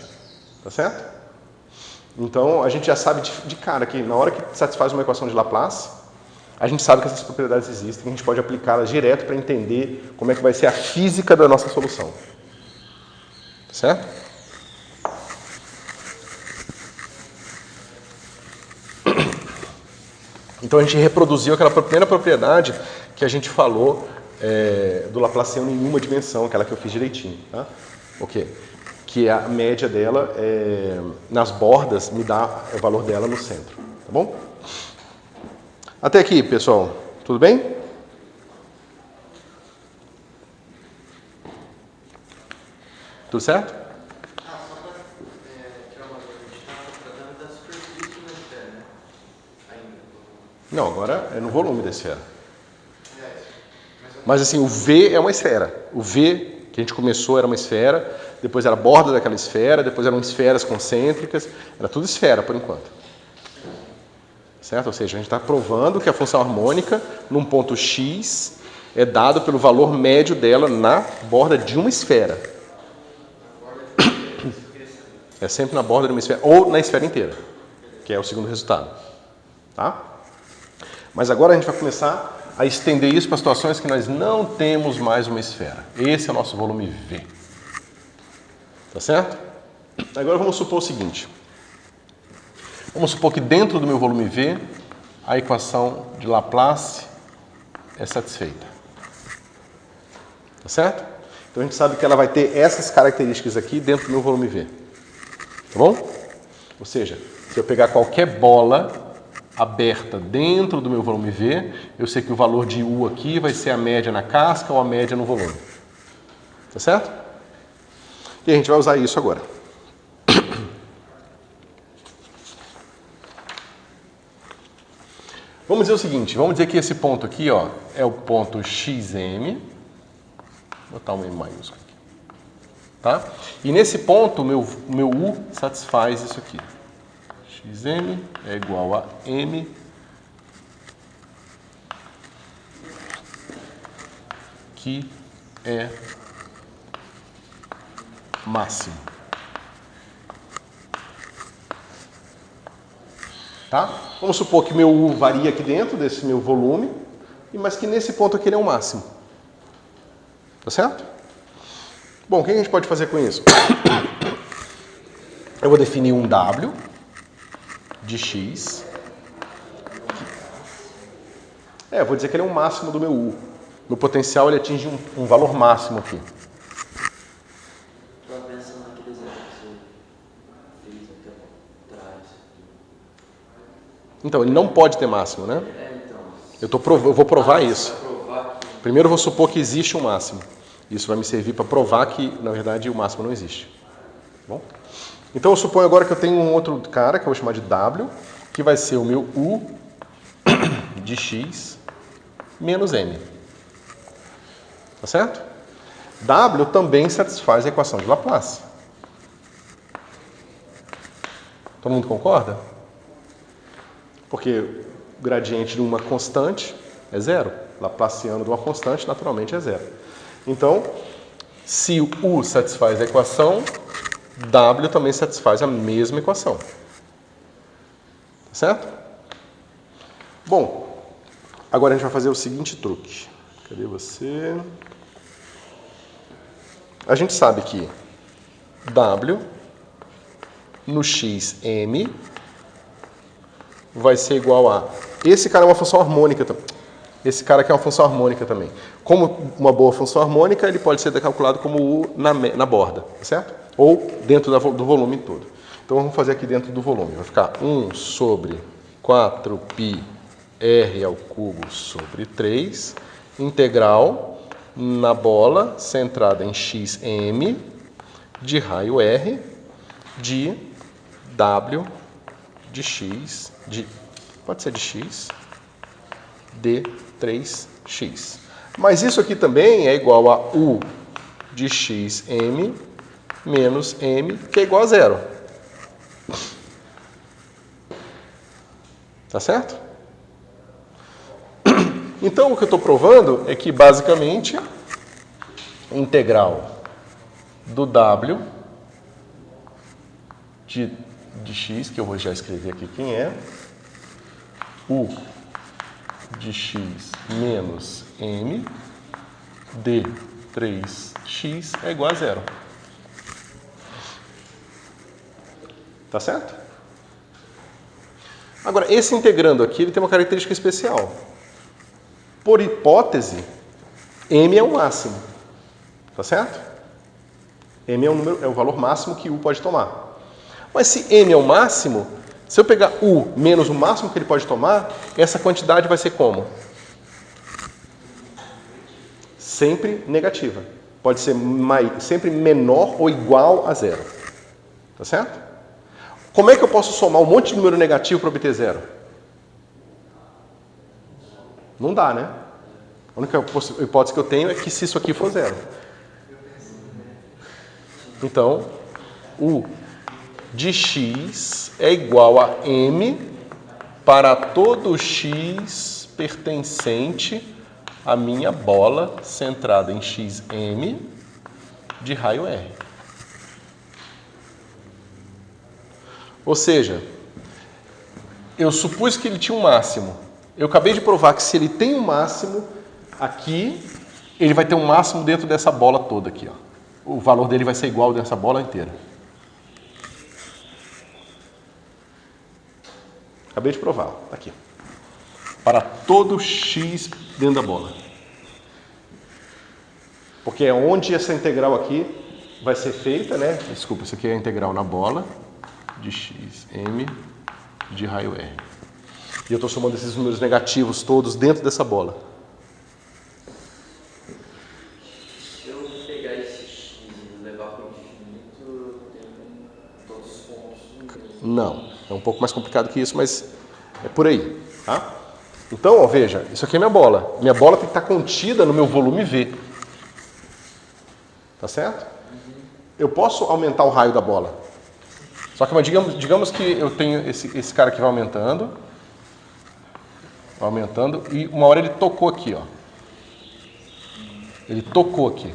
Tá certo? Então, a gente já sabe de cara que na hora que satisfaz uma equação de Laplace, a gente sabe que essas propriedades existem, que a gente pode aplicá-las direto para entender como é que vai ser a física da nossa solução. Tá certo? Então, a gente reproduziu aquela primeira propriedade que a gente falou do Laplaciano em uma dimensão, aquela que eu fiz direitinho. Tá? Ok. Que a média dela nas bordas me dá o valor dela no centro. Tá bom? Até aqui, pessoal. Tudo bem? Tudo certo? Só para tirar uma dúvida, a gente está tratando da superfície da esfera, né? Ainda. Não, agora é no volume da esfera. Mas assim, o V é uma esfera. O V que a gente começou era uma esfera, depois era a borda daquela esfera, depois eram esferas concêntricas, era tudo esfera por enquanto. Certo? Ou seja, a gente está provando que a função harmônica, num ponto x, é dado pelo valor médio dela na borda de uma esfera. É sempre na borda de uma esfera, ou na esfera inteira, que é o segundo resultado. Tá? Mas agora a gente vai começar a estender isso para situações que nós não temos mais uma esfera. Esse é o nosso volume V. Tá certo? Agora vamos supor o seguinte. Vamos supor que dentro do meu volume V, a equação de Laplace é satisfeita. Tá certo? Então a gente sabe que ela vai ter essas características aqui dentro do meu volume V. Tá bom? Ou seja, se eu pegar qualquer bola aberta dentro do meu volume V, eu sei que o valor de U aqui vai ser a média na casca ou a média no volume. Tá certo? E a gente vai usar isso agora. Vamos dizer o seguinte, vamos dizer que esse ponto aqui, ó, é o ponto XM. Vou botar um M maiúsculo aqui. Tá? E nesse ponto, meu U satisfaz isso aqui. Xm é igual a M que é máximo. Tá? Vamos supor que meu U varia aqui dentro desse meu volume, mas que nesse ponto aqui ele é o máximo. Tá certo? Bom, o que a gente pode fazer com isso? Eu vou definir um W de x. Eu vou dizer que ele é um máximo do meu U. Meu potencial ele atinge um valor máximo aqui. Estou pensando naquele exemplo que você fez um tempo atrás. Então, ele não pode ter máximo, né? Então. Eu vou provar isso. Provar que... Primeiro eu vou supor que existe um máximo. Isso vai me servir para provar que, na verdade, o máximo não existe. Tá bom? Então eu suponho agora que eu tenho um outro cara, que eu vou chamar de W, que vai ser o meu U de x menos M. Tá certo? W também satisfaz a equação de Laplace. Todo mundo concorda? Porque o gradiente de uma constante é zero. Laplaciano de uma constante, naturalmente é zero. Então, se o U satisfaz a equação, W também satisfaz a mesma equação. Tá certo? Bom, agora a gente vai fazer o seguinte truque. Cadê você? A gente sabe que W no xm vai ser igual a... Esse cara é uma função harmônica também. Esse cara aqui é uma função harmônica também. Como uma boa função harmônica, ele pode ser calculado como U na borda, certo? Ou dentro do volume todo. Então vamos fazer aqui dentro do volume. Vai ficar 1 sobre 4π r ao cubo sobre 3, integral na bola centrada em xm de raio r de w de x, pode ser de x, de 3x. Mas isso aqui também é igual a u de xm menos m, que é igual a zero. Tá certo? Então, o que eu estou provando é que, basicamente, integral do w de x, que eu vou já escrever aqui quem é, u de x menos m de 3x é igual a zero. Tá certo? Agora, esse integrando aqui, ele tem uma característica especial. Por hipótese, m é o máximo. Tá certo? M é o valor máximo que u pode tomar. Mas se m é o máximo, se eu pegar u menos o máximo que ele pode tomar, essa quantidade vai ser como? Sempre negativa. Pode ser sempre menor ou igual a zero. Tá certo? Como é que eu posso somar um monte de número negativo para obter zero? Não dá, né? A única hipótese que eu tenho é que se isso aqui for zero. Então, u de x é igual a m para todo x pertencente à minha bola centrada em xm de raio r. Ou seja, eu supus que ele tinha um máximo. Eu acabei de provar que se ele tem um máximo aqui, ele vai ter um máximo dentro dessa bola toda aqui, ó. O valor dele vai ser igual dessa bola inteira. Acabei de provar, tá aqui. Para todo x dentro da bola. Porque é onde essa integral aqui vai ser feita, né? Desculpa, isso aqui é a integral na bola de xm de raio r. E eu estou somando esses números negativos todos dentro dessa bola. Se eu pegar esse x e levar para o infinito, eu tenho todos os pontos. Não, é um pouco mais complicado que isso, mas é por aí, tá? Então, ó, veja, isso aqui é minha bola. Minha bola tem que estar contida no meu volume V. Tá certo? Eu posso aumentar o raio da bola. Só que digamos que eu tenho esse cara que vai aumentando, e uma hora ele tocou aqui, ó. Ele tocou aqui.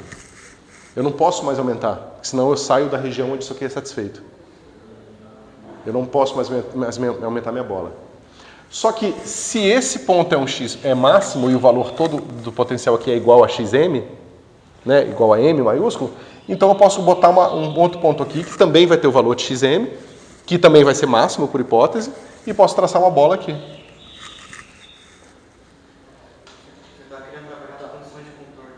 Eu não posso mais aumentar, senão eu saio da região onde isso aqui é satisfeito. Eu não posso mais aumentar minha bola. Só que se esse ponto é um x é máximo e o valor todo do potencial aqui é igual a xm, né, igual a m maiúsculo, então eu posso botar um outro ponto aqui que também vai ter o valor de xm, que também vai ser máximo por hipótese, e posso traçar uma bola aqui. Você está querendo trabalhar na condição de contorno.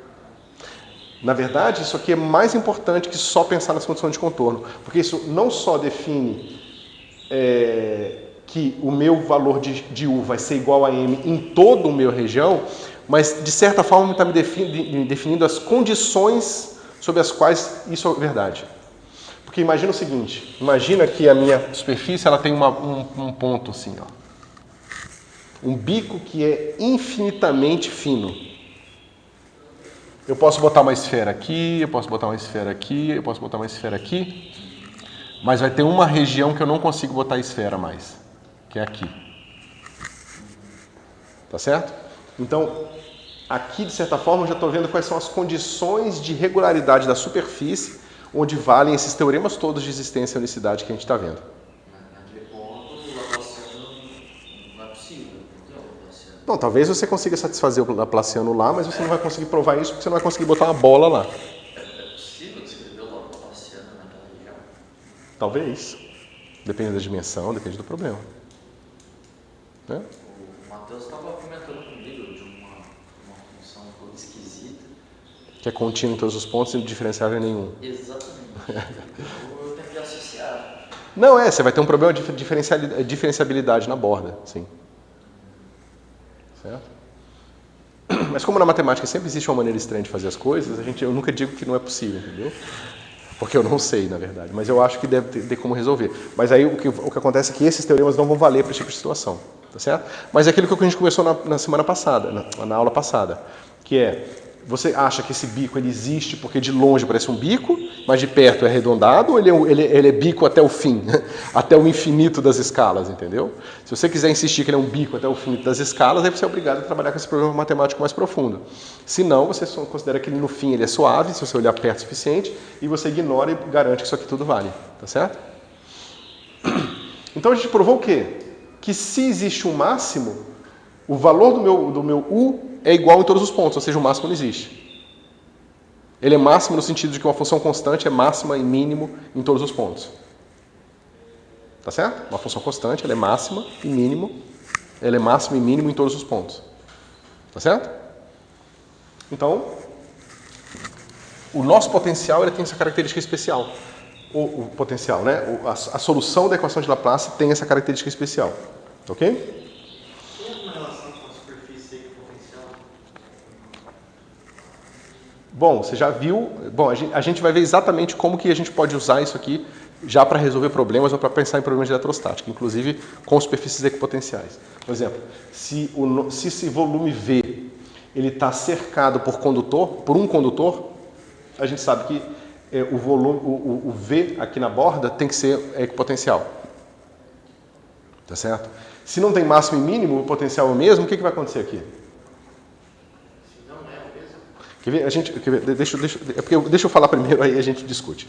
Na verdade, isso aqui é mais importante que só pensar nas condições de contorno, porque isso não só define que o meu valor de U vai ser igual a M em toda a minha região, mas de certa forma está me definindo as condições sobre as quais isso é verdade. Porque imagina o seguinte, imagina que a minha superfície ela tem um ponto assim, ó, um bico que é infinitamente fino. Eu posso botar uma esfera aqui, eu posso botar uma esfera aqui, eu posso botar uma esfera aqui, mas vai ter uma região que eu não consigo botar esfera mais, que é aqui. Tá certo? Então, Aqui, de certa forma, eu já estou vendo quais são as condições de regularidade da superfície onde valem esses teoremas todos de existência e unicidade que a gente está vendo. Naquele ponto, o Laplaciano não é possível. Não tem o Laplaciano. Não, talvez você consiga satisfazer o Laplaciano lá, mas você não vai conseguir provar isso porque você não vai conseguir botar uma bola lá. É possível descrever o Laplaciano naquela região? Talvez. Depende da dimensão, depende do problema. Né? O Matheus estava comentando comigo de uma função toda esquisita. Que é contínuo em todos os pontos e diferenciável em nenhum. Exatamente. Eu tentei associar. Não, você vai ter um problema de diferenciabilidade na borda, sim. Certo? Mas como na matemática sempre existe uma maneira estranha de fazer as coisas, eu nunca digo que não é possível, entendeu? Porque eu não sei, na verdade, mas eu acho que deve ter como resolver. Mas aí o que acontece é que esses teoremas não vão valer para esse tipo de situação, tá certo? Mas é aquilo que a gente conversou na semana passada, na aula passada, que é, você acha que esse bico ele existe porque de longe parece um bico, mas de perto é arredondado, ou ele é bico até o fim, até o infinito das escalas, entendeu? Se você quiser insistir que ele é um bico até o infinito das escalas, aí você é obrigado a trabalhar com esse problema matemático mais profundo. Se não, você só considera que no fim ele é suave, se você olhar perto o suficiente, e você ignora e garante que isso aqui tudo vale, tá certo? Então a gente provou o quê? Que se existe um máximo, o valor do meu U é igual em todos os pontos, ou seja, o máximo não existe. Ele é máximo no sentido de que uma função constante é máxima e mínimo em todos os pontos. Tá certo? Uma função constante, ela é máxima e mínimo, ela é máxima e mínimo em todos os pontos. Tá certo? Então, o nosso potencial ele tem essa característica especial. O potencial, né? A solução da equação de Laplace tem essa característica especial. Ok? Tem alguma relação com a superfície e o potencial? Bom, você já viu... Bom, a gente vai ver exatamente como que a gente pode usar isso aqui já para resolver problemas ou para pensar em problemas de eletrostática, inclusive com superfícies equipotenciais. Por exemplo, se esse volume V ele está cercado por um condutor, a gente sabe que o volume, o V aqui na borda tem que ser equipotencial. Tá certo? Se não tem máximo e mínimo, o potencial é o mesmo, o que vai acontecer aqui? Se não é o mesmo. Quer ver? Deixa eu falar primeiro, aí a gente discute.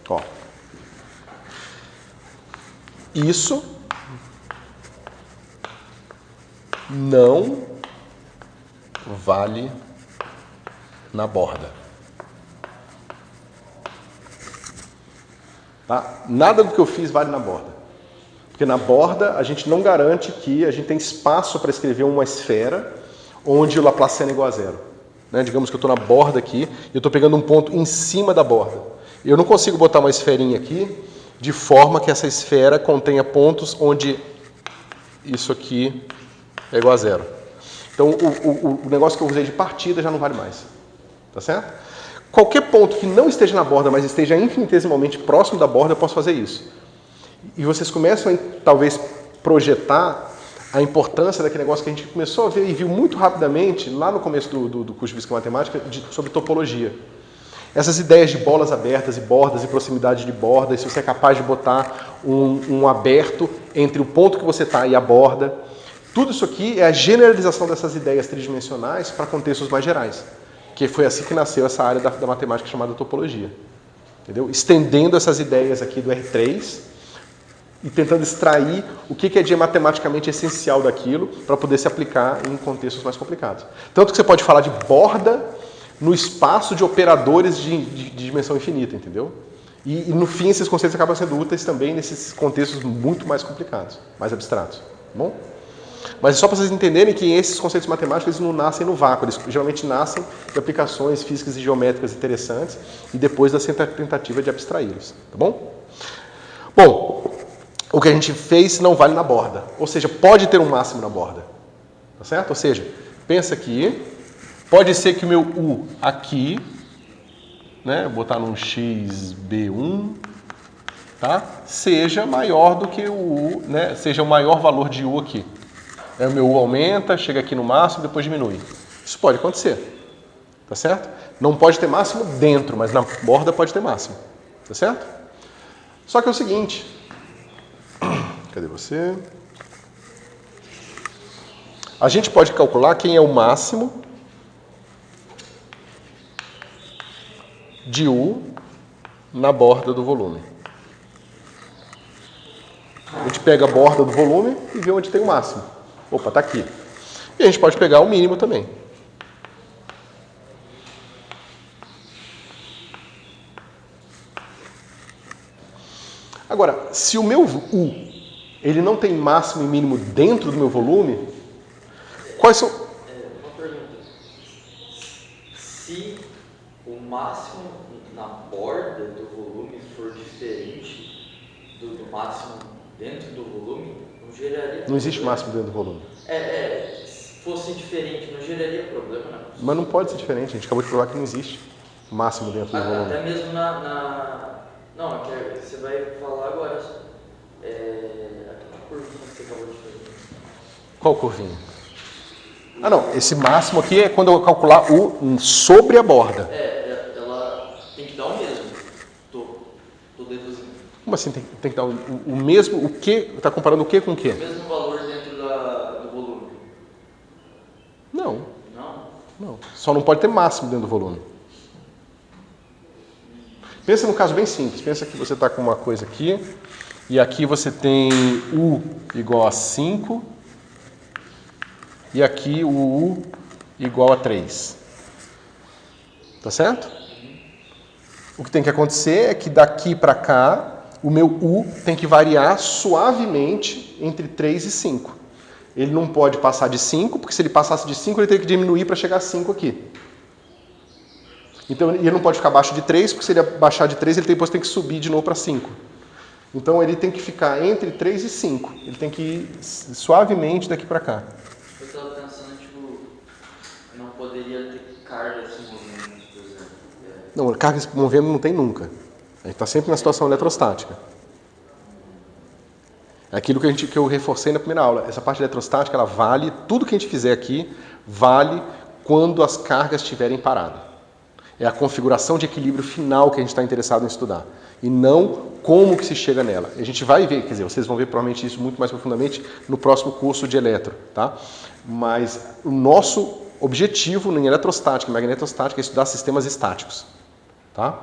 Ó. Isso não vale na borda. Tá? Nada do que eu fiz vale na borda. Porque na borda a gente não garante que a gente tem espaço para escrever uma esfera onde o Laplaciano é igual a zero. Né? Digamos que eu estou na borda aqui e eu estou pegando um ponto em cima da borda. Eu não consigo botar uma esferinha aqui de forma que essa esfera contenha pontos onde isso aqui é igual a zero. Então o negócio que eu usei de partida já não vale mais. Tá certo? Qualquer ponto que não esteja na borda, mas esteja infinitesimalmente próximo da borda, eu posso fazer isso. E vocês começam a, talvez, projetar a importância daquele negócio que a gente começou a ver e viu muito rapidamente, lá no começo do curso de Física e Matemática, sobre topologia. Essas ideias de bolas abertas e bordas e proximidade de bordas, se você é capaz de botar um aberto entre o ponto que você está e a borda. Tudo isso aqui é a generalização dessas ideias tridimensionais para contextos mais gerais. Que foi assim que nasceu essa área da matemática chamada topologia. Entendeu? Estendendo essas ideias aqui do R3 e tentando extrair o que é matematicamente essencial daquilo para poder se aplicar em contextos mais complicados. Tanto que você pode falar de borda no espaço de operadores de dimensão infinita, entendeu? E no fim esses conceitos acabam sendo úteis também nesses contextos muito mais complicados, mais abstratos. Tá bom? Mas é só para vocês entenderem que esses conceitos matemáticos eles não nascem no vácuo, eles geralmente nascem de aplicações físicas e geométricas interessantes e depois da tentativa de abstraí-los, tá bom? Bom, o que a gente fez não vale na borda, ou seja, pode ter um máximo na borda, tá certo? Ou seja, pensa aqui, pode ser que o meu U aqui, né, vou botar num XB1, tá, seja maior do que o U, né, seja o maior valor de U aqui. O meu U aumenta, chega aqui no máximo, depois diminui. Isso pode acontecer, tá certo? Não pode ter máximo dentro, mas na borda pode ter máximo, tá certo? Só que é o seguinte, cadê você? A gente pode calcular quem é o máximo de U na borda do volume. A gente pega a borda do volume e vê onde tem o máximo. Opa, está aqui. E a gente pode pegar o mínimo também. Agora, se o meu U ele não tem máximo e mínimo dentro do meu volume, quais são... Uma pergunta. Se o máximo na borda do volume for diferente do máximo dentro do volume, não geraria... Não existe máximo dentro do volume. Se fosse diferente, não geraria problema, né? Mas não pode ser diferente, a gente acabou de provar que não existe máximo dentro do volume. Até mesmo Não, é que você vai falar agora. A curvinha que você acabou de fazer. Qual curvinha? Ah, não. Esse máximo aqui é quando eu calcular o sobre a borda. Ela tem que dar o mesmo. Tô deduzindo. Como assim tem que dar o mesmo? O que? Está comparando o que com o que? O mesmo valor dentro do volume. Não. Não? Não. Só não pode ter máximo dentro do volume. Pensa num caso bem simples. Pensa que você está com uma coisa aqui e aqui você tem U igual a 5 e aqui o U igual a 3. Tá certo? O que tem que acontecer é que daqui para cá o meu U tem que variar suavemente entre 3 e 5. Ele não pode passar de 5, porque se ele passasse de 5 ele teria que diminuir para chegar a 5 aqui. Então ele não pode ficar abaixo de 3, porque se ele baixar de 3, ele depois tem que subir de novo para 5. Então ele tem que ficar entre 3 e 5. Ele tem que ir suavemente daqui para cá. Eu estava pensando, não poderia ter carga se movendo, por exemplo. Não, carga se movendo não tem nunca. A gente está sempre na situação eletrostática. É aquilo que eu reforcei na primeira aula. Essa parte eletrostática, ela vale, tudo que a gente fizer aqui, vale quando as cargas estiverem paradas. É a configuração de equilíbrio final que a gente está interessado em estudar. E não como que se chega nela. A gente vai ver, quer dizer, vocês vão ver provavelmente isso muito mais profundamente no próximo curso de eletro, tá? Mas o nosso objetivo em eletrostática e magnetostática é estudar sistemas estáticos, tá?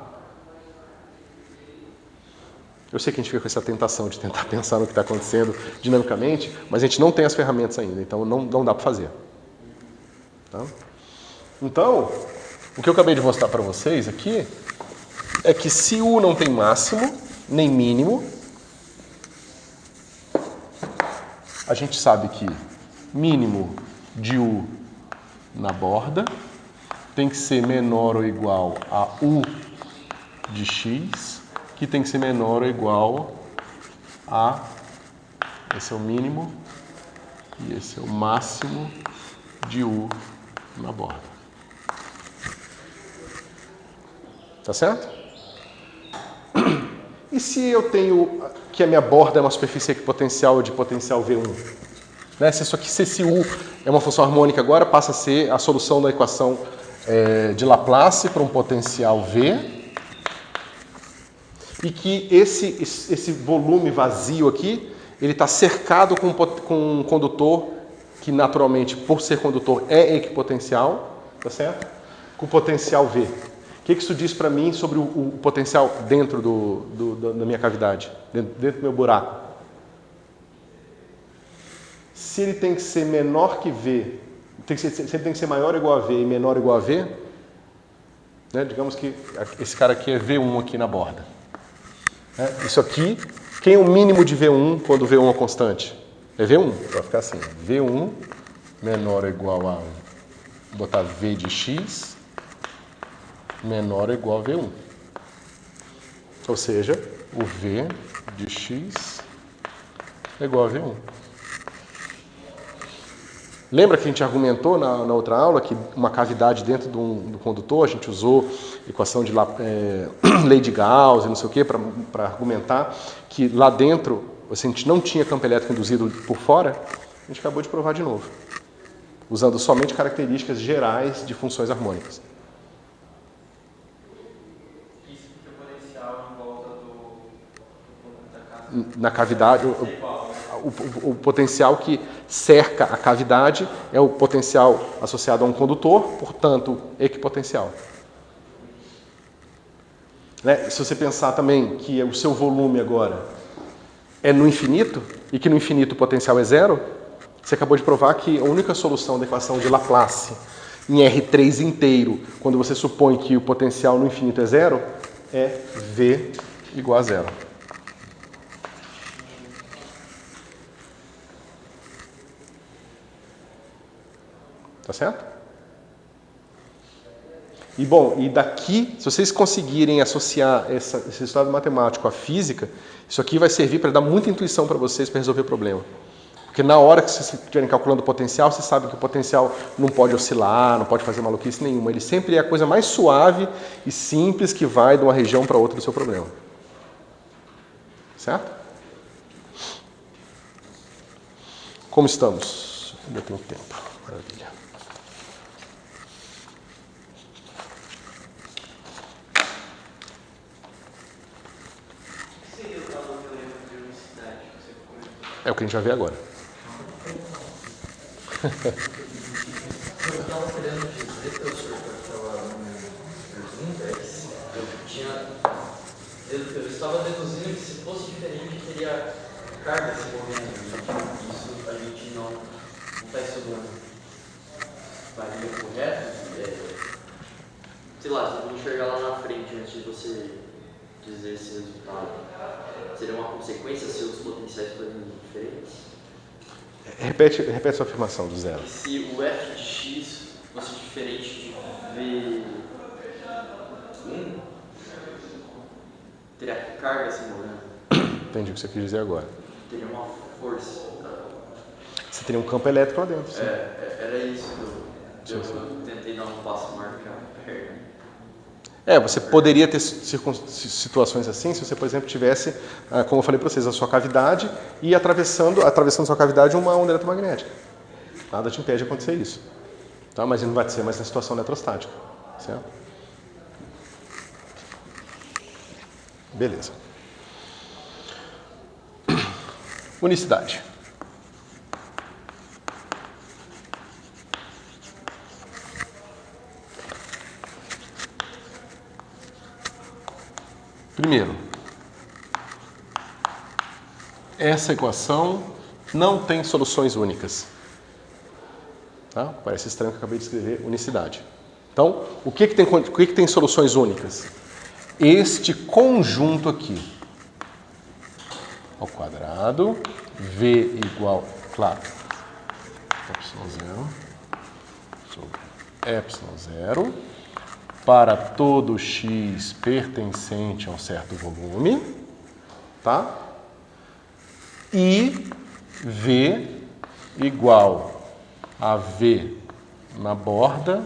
Eu sei que a gente fica com essa tentação de tentar pensar no que está acontecendo dinamicamente, mas a gente não tem as ferramentas ainda, então não dá para fazer. Tá? Então, o que eu acabei de mostrar para vocês aqui é que se U não tem máximo nem mínimo, a gente sabe que mínimo de U na borda tem que ser menor ou igual a U de X, que tem que ser menor ou igual a, esse é o mínimo e esse é o máximo de U na borda. Tá certo? E se eu tenho que a minha borda é uma superfície equipotencial de potencial V1? Né? Se esse U é uma função harmônica agora, passa a ser a solução da equação de Laplace para um potencial V. E que esse volume vazio aqui, ele está cercado com um condutor que naturalmente, por ser condutor, é equipotencial, tá certo? Com potencial V. O que isso diz para mim sobre o potencial dentro da minha cavidade, dentro do meu buraco? Se ele tem que ser menor que V, se ele tem que ser maior ou igual a V e menor ou igual a V, né, digamos que esse cara aqui é V1 aqui na borda. Isso aqui, quem é o mínimo de V1 quando V1 é constante? É V1, vai ficar assim, V1 menor ou igual a, vou botar V de X, menor ou igual a V1. Ou seja, o V de X é igual a V1. Lembra que a gente argumentou na outra aula que uma cavidade dentro do condutor, a gente usou equação de lei de Gauss e não sei o que para argumentar que lá dentro a gente não tinha campo elétrico induzido por fora? A gente acabou de provar de novo, usando somente características gerais de funções harmônicas. Isso porque o potencial em volta da casa Na cavidade, o potencial que cerca a cavidade é o potencial associado a um condutor, portanto, equipotencial. Né? Se você pensar também que o seu volume agora é no infinito, e que no infinito o potencial é zero, você acabou de provar que a única solução da equação de Laplace em R3 inteiro, quando você supõe que o potencial no infinito é zero, é V igual a zero. Tá certo? E bom, e daqui, se vocês conseguirem associar esse resultado matemático à física, isso aqui vai servir para dar muita intuição para vocês para resolver o problema. Porque na hora que vocês estiverem calculando o potencial, vocês sabem que o potencial não pode oscilar, não pode fazer maluquice nenhuma. Ele sempre é a coisa mais suave e simples que vai de uma região para outra do seu problema. Certo? Como estamos? Ainda tem tempo. Maravilha. É o que a gente vai ver agora. Eu estava querendo dizer, professor, para aquela pergunta, eu estava deduzindo que se fosse diferente, teria carga se movendo. Isso a gente não está estudando. Varia correto? Sei lá, se eu vou enxergar lá na frente antes de você dizer esse resultado, seria uma consequência se os potenciais forem diferentes? Repete sua afirmação do zero. Se o f de x fosse diferente de v1, teria carga se movendo? Entendi o que você quis dizer agora. Teria uma força. Você teria um campo elétrico lá dentro. Sim. Era isso que eu tentei dar um passo maior que a perna. Você poderia ter situações assim se você, por exemplo, tivesse, como eu falei para vocês, a sua cavidade e atravessando a sua cavidade uma onda eletromagnética. Nada te impede de acontecer isso. Tá? Mas não vai ser mais na situação eletrostática. Certo? Beleza. Unicidade. Primeiro, essa equação não tem soluções únicas. Tá? Parece estranho que eu acabei de escrever unicidade. Então, o que tem soluções únicas? Este conjunto aqui, ao quadrado, V igual, claro, ε0 sobre ε0, para todo x pertencente a um certo volume, tá? E V igual a V na borda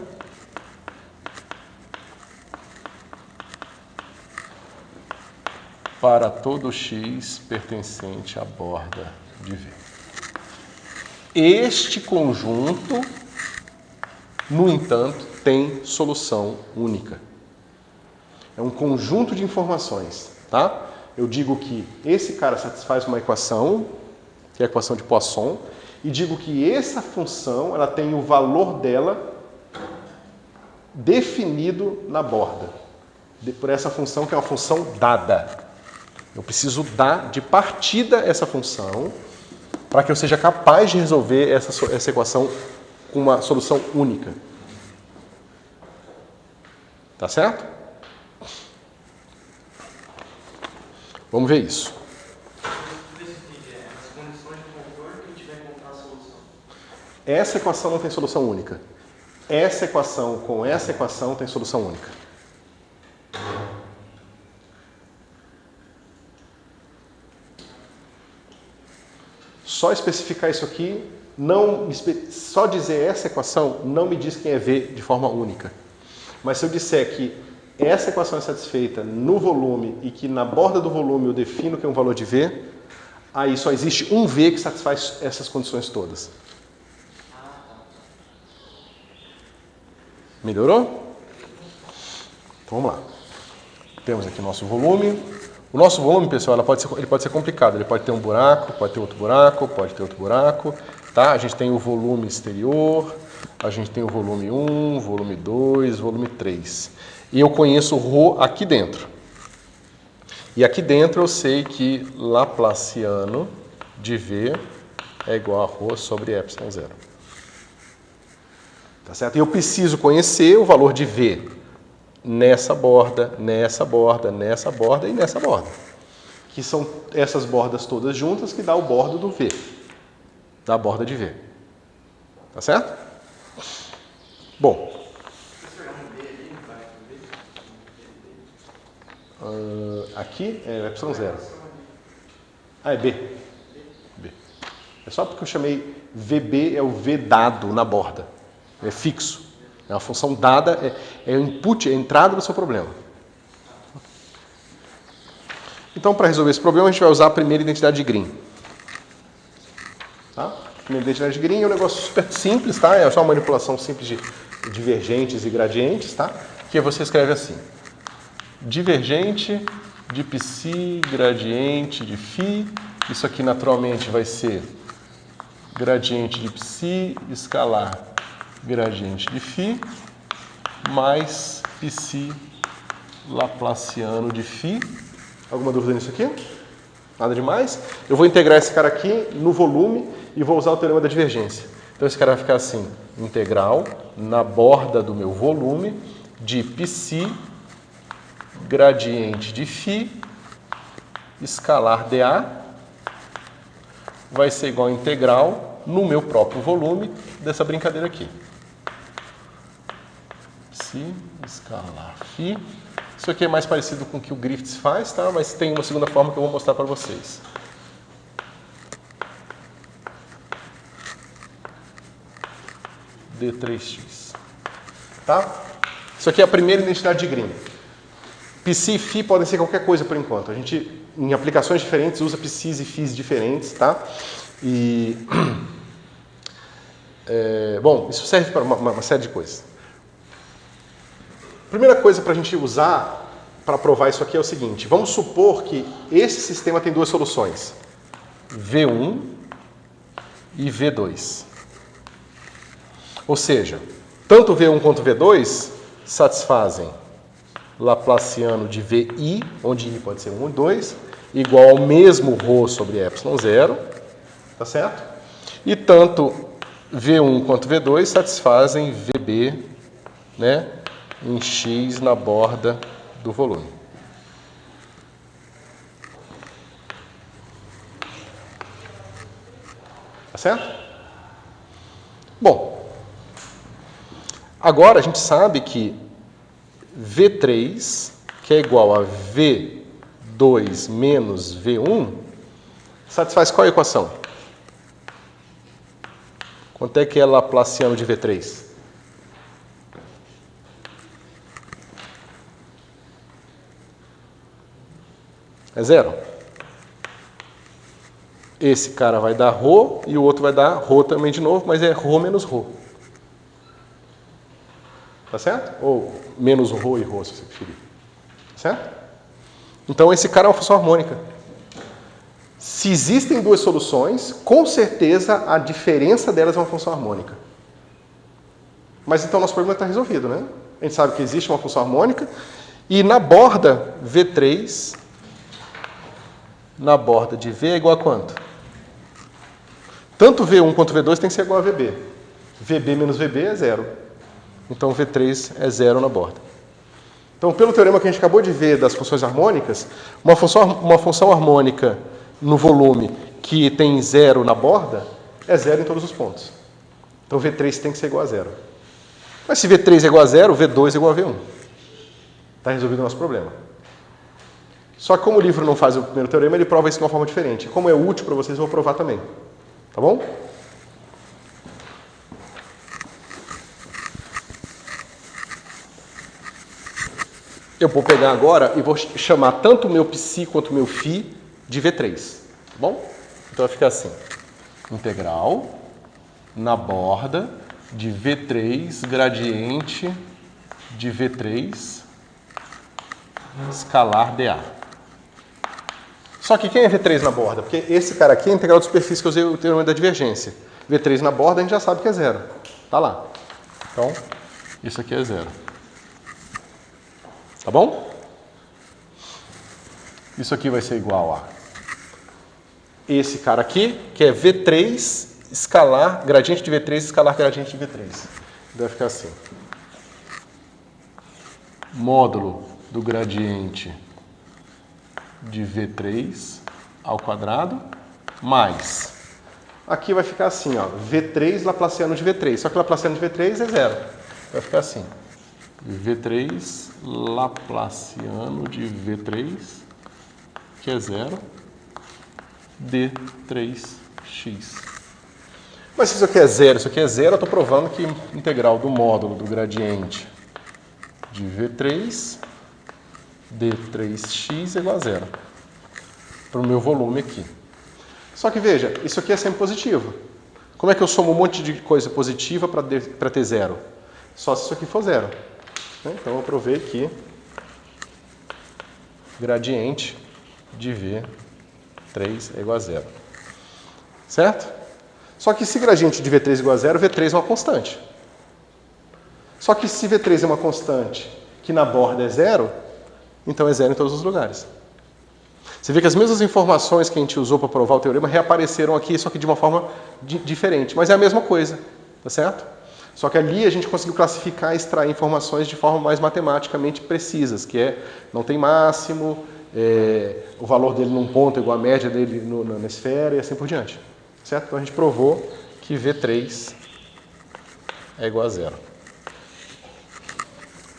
para todo x pertencente à borda de V. Este conjunto, no entanto, tem solução única. É um conjunto de informações, tá? Eu digo que esse cara satisfaz uma equação, que é a equação de Poisson, e digo que essa função, ela tem o valor dela definido na borda, por essa função que é uma função dada. Eu preciso dar de partida essa função para que eu seja capaz de resolver essa equação com uma solução única. Tá certo? Vamos ver isso. As condições de contorno que a gente vai encontrar a solução. Essa equação não tem solução única. Essa equação com essa equação tem solução única. Só especificar isso aqui, só dizer essa equação não me diz quem é V de forma única. Mas se eu disser que essa equação é satisfeita no volume e que na borda do volume eu defino que é um valor de V, aí só existe um V que satisfaz essas condições todas. Melhorou? Então vamos lá. Temos aqui nosso volume. O nosso volume, pessoal, ele pode ser complicado. Ele pode ter um buraco, pode ter outro buraco, pode ter outro buraco. Tá? A gente tem o volume exterior, a gente tem o volume 1, volume 2, volume 3. E eu conheço o ρ aqui dentro. E aqui dentro eu sei que Laplaciano de V é igual a ρ sobre epsilon zero. Tá certo? E eu preciso conhecer o valor de V nessa borda, nessa borda, nessa borda e nessa borda. Que são essas bordas todas juntas que dá o bordo do V. Da borda de V. Tá certo? Bom. Aqui é epsilon zero. Ah, é B. B. É só porque eu chamei VB, é o V dado na borda. É fixo. É uma função dada, é o input, é a entrada do seu problema. Então, para resolver esse problema, a gente vai usar a primeira identidade de Green. Tá? A primeira identidade de Green é um negócio super simples, tá? É só uma manipulação simples de divergentes e gradientes, tá? Que você escreve assim. Divergente de psi, gradiente de φ. Isso aqui, naturalmente, vai ser gradiente de psi escalar gradiente de φ mais psi laplaciano de φ. Alguma dúvida nisso aqui? Nada demais? Eu vou integrar esse cara aqui no volume e vou usar o teorema da divergência. Então esse cara vai ficar assim, integral na borda do meu volume de psi gradiente de φ escalar dA vai ser igual a integral no meu próprio volume dessa brincadeira aqui. Psi escalar φ. Isso aqui é mais parecido com o que o Griffiths faz, tá? Mas tem uma segunda forma que eu vou mostrar para vocês. D3x. Tá? Isso aqui é a primeira identidade de Green. Psi e φ podem ser qualquer coisa por enquanto. A gente, em aplicações diferentes, usa psis e φs diferentes, tá? E... bom, isso serve para uma série de coisas. Primeira coisa para a gente usar para provar isso aqui é o seguinte. Vamos supor que esse sistema tem duas soluções. V1 e V2. Ou seja, tanto V1 quanto V2 satisfazem Laplaciano de VI, onde I pode ser 1 e 2, igual ao mesmo ρ sobre epsilon zero, tá certo? E tanto V1 quanto V2 satisfazem VB, né, em x na borda do volume. Tá certo? Bom, agora a gente sabe que V3, que é igual a V2 menos V1, satisfaz qual equação? Quanto é que é Laplaciano de V3? É zero. Esse cara vai dar ρ e o outro vai dar ρ também de novo, mas é ρ menos ρ. Tá certo? Ou menos ρ e ρ, se você preferir. Certo? Então esse cara é uma função harmônica. Se existem duas soluções, com certeza a diferença delas é uma função harmônica. Mas então nosso problema está resolvido, né? A gente sabe que existe uma função harmônica e na borda V3, na borda de V é igual a quanto? Tanto V1 quanto V2 tem que ser igual a VB. VB menos VB é zero. Então V3 é zero na borda. Então, pelo teorema que a gente acabou de ver das funções harmônicas, uma função harmônica no volume que tem zero na borda é zero em todos os pontos. Então V3 tem que ser igual a zero. Mas se V3 é igual a zero, V2 é igual a V1. Está resolvido o nosso problema. Só que como o livro não faz o primeiro teorema, ele prova isso de uma forma diferente. Como é útil para vocês, eu vou provar também. Tá bom? Eu vou pegar agora e vou chamar tanto o meu psi quanto o meu φ de V3. Tá bom? Então vai ficar assim. Integral na borda de V3 gradiente de V3 escalar dA. Só que quem é V3 na borda? Porque esse cara aqui é a integral de superfície que eu usei o teorema da divergência. V3 na borda a gente já sabe que é zero. Tá lá. Então, isso aqui é zero. Tá bom? Isso aqui vai ser igual a esse cara aqui, que é V3 escalar, gradiente de V3 escalar gradiente de V3. Vai ficar assim. Módulo do gradiente de V3 ao quadrado, mais. Aqui vai ficar assim, ó, V3 laplaciano de V3. Só que laplaciano de V3 é zero. Vai ficar assim. V3 laplaciano de V3, que é zero, D3x. Mas se isso aqui é zero, isso aqui é zero, eu estou provando que integral do módulo do gradiente de V3, D3x é igual a zero. Para o meu volume aqui. Só que veja, isso aqui é sempre positivo. Como é que eu somo um monte de coisa positiva para ter zero? Só se isso aqui for zero. Então eu provei aqui gradiente de V3 é igual a zero. Certo? Só que se gradiente de V3 é igual a zero, V3 é uma constante. Só que se V3 é uma constante que na borda é zero, então é zero em todos os lugares. Você vê que as mesmas informações que a gente usou para provar o teorema reapareceram aqui, só que de uma forma diferente. Mas é a mesma coisa, tá certo? Só que ali a gente conseguiu classificar e extrair informações de forma mais matematicamente precisas, que é, não tem máximo, o valor dele num ponto é igual à média dele na esfera e assim por diante. Certo? Então a gente provou que V3 é igual a zero.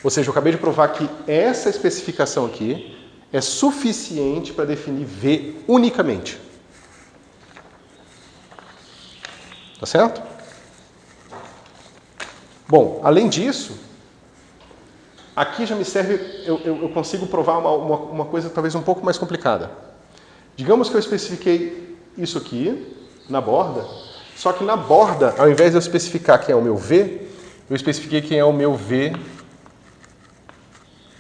Ou seja, eu acabei de provar que essa especificação aqui é suficiente para definir V unicamente. Tá certo? Bom, além disso, aqui já me serve, eu consigo provar uma coisa talvez um pouco mais complicada. Digamos que eu especifiquei isso aqui na borda, só que na borda, ao invés de eu especificar quem é o meu V, eu especifiquei quem é o meu V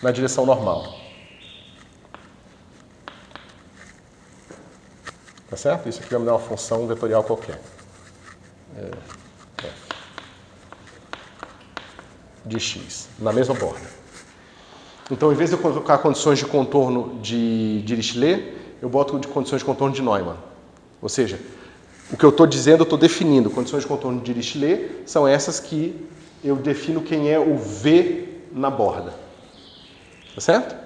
na direção normal. Tá certo? Isso aqui vai me dar uma função vetorial qualquer. F de x, na mesma borda. Então, em vez de eu colocar condições de contorno de Dirichlet, eu boto de condições de contorno de Neumann. Ou seja, o que eu estou dizendo, eu estou definindo. Condições de contorno de Dirichlet são essas que eu defino quem é o V na borda. Tá certo?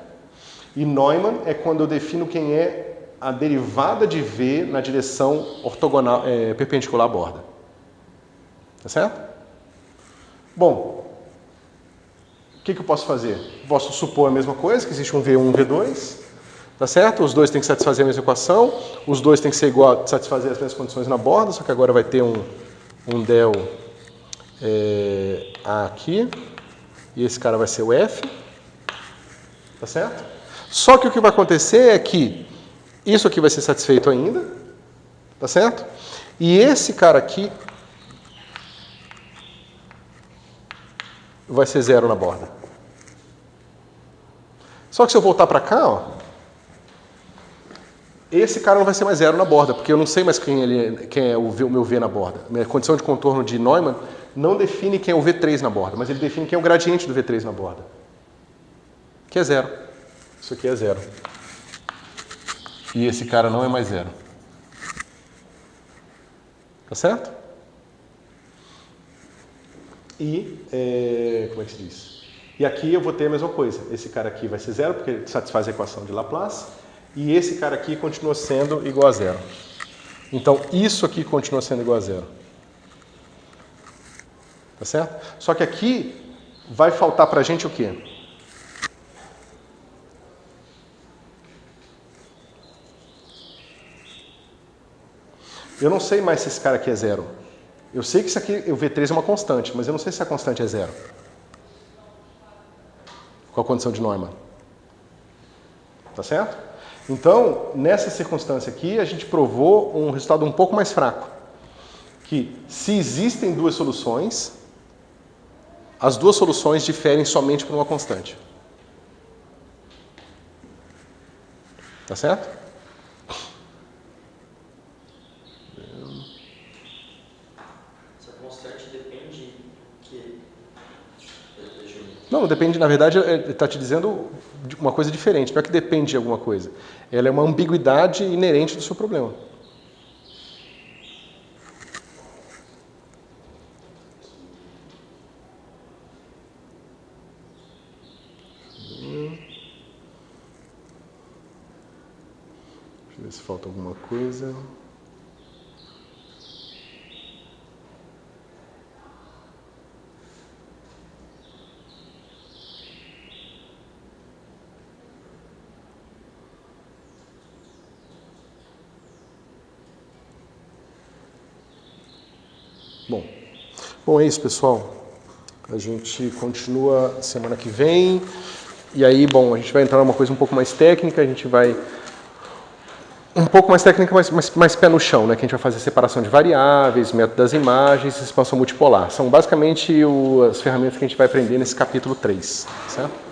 E Neumann é quando eu defino quem é a derivada de V na direção ortogonal, perpendicular à borda. Tá certo? Bom, o que eu posso fazer? Posso supor a mesma coisa, que existe um V1 e um V2. Tá certo? Os dois têm que satisfazer a mesma equação. Os dois têm que ser igual a satisfazer as mesmas condições na borda, só que agora vai ter um del A aqui. E esse cara vai ser o F. Tá certo? Só que o que vai acontecer é que isso aqui vai ser satisfeito ainda. Tá certo? E esse cara aqui vai ser zero na borda. Só que se eu voltar para cá, ó, esse cara não vai ser mais zero na borda, porque eu não sei mais quem é o meu V na borda. Minha condição de contorno de Neumann não define quem é o V3 na borda, mas ele define quem é o gradiente do V3 na borda. Que é zero. Isso aqui é zero. E esse cara não é mais zero. Tá certo? E, como é que se diz? E aqui eu vou ter a mesma coisa. Esse cara aqui vai ser zero, porque ele satisfaz a equação de Laplace. E esse cara aqui continua sendo igual a zero. Então, isso aqui continua sendo igual a zero. Tá certo? Só que aqui vai faltar pra gente o quê? Eu não sei mais se esse cara aqui é zero. Eu sei que isso aqui, o V3 é uma constante, mas eu não sei se a constante é zero. Qual a condição de Neumann? Tá certo? Então, nessa circunstância aqui, a gente provou um resultado um pouco mais fraco. Que se existem duas soluções, as duas soluções diferem somente por uma constante. Tá certo? start depende que... Deixa eu... Não, depende, na verdade, ele está te dizendo uma coisa diferente. Não é que depende de alguma coisa. Ela é uma ambiguidade inerente do seu problema. Deixa eu ver se falta alguma coisa. Bom, é isso, pessoal. A gente continua semana que vem. E aí, bom, a gente vai entrar numa coisa um pouco mais técnica. A gente vai... Um pouco mais técnica, mais pé no chão, né? Que a gente vai fazer separação de variáveis, método das imagens e expansão multipolar. São basicamente as ferramentas que a gente vai aprender nesse capítulo 3, certo?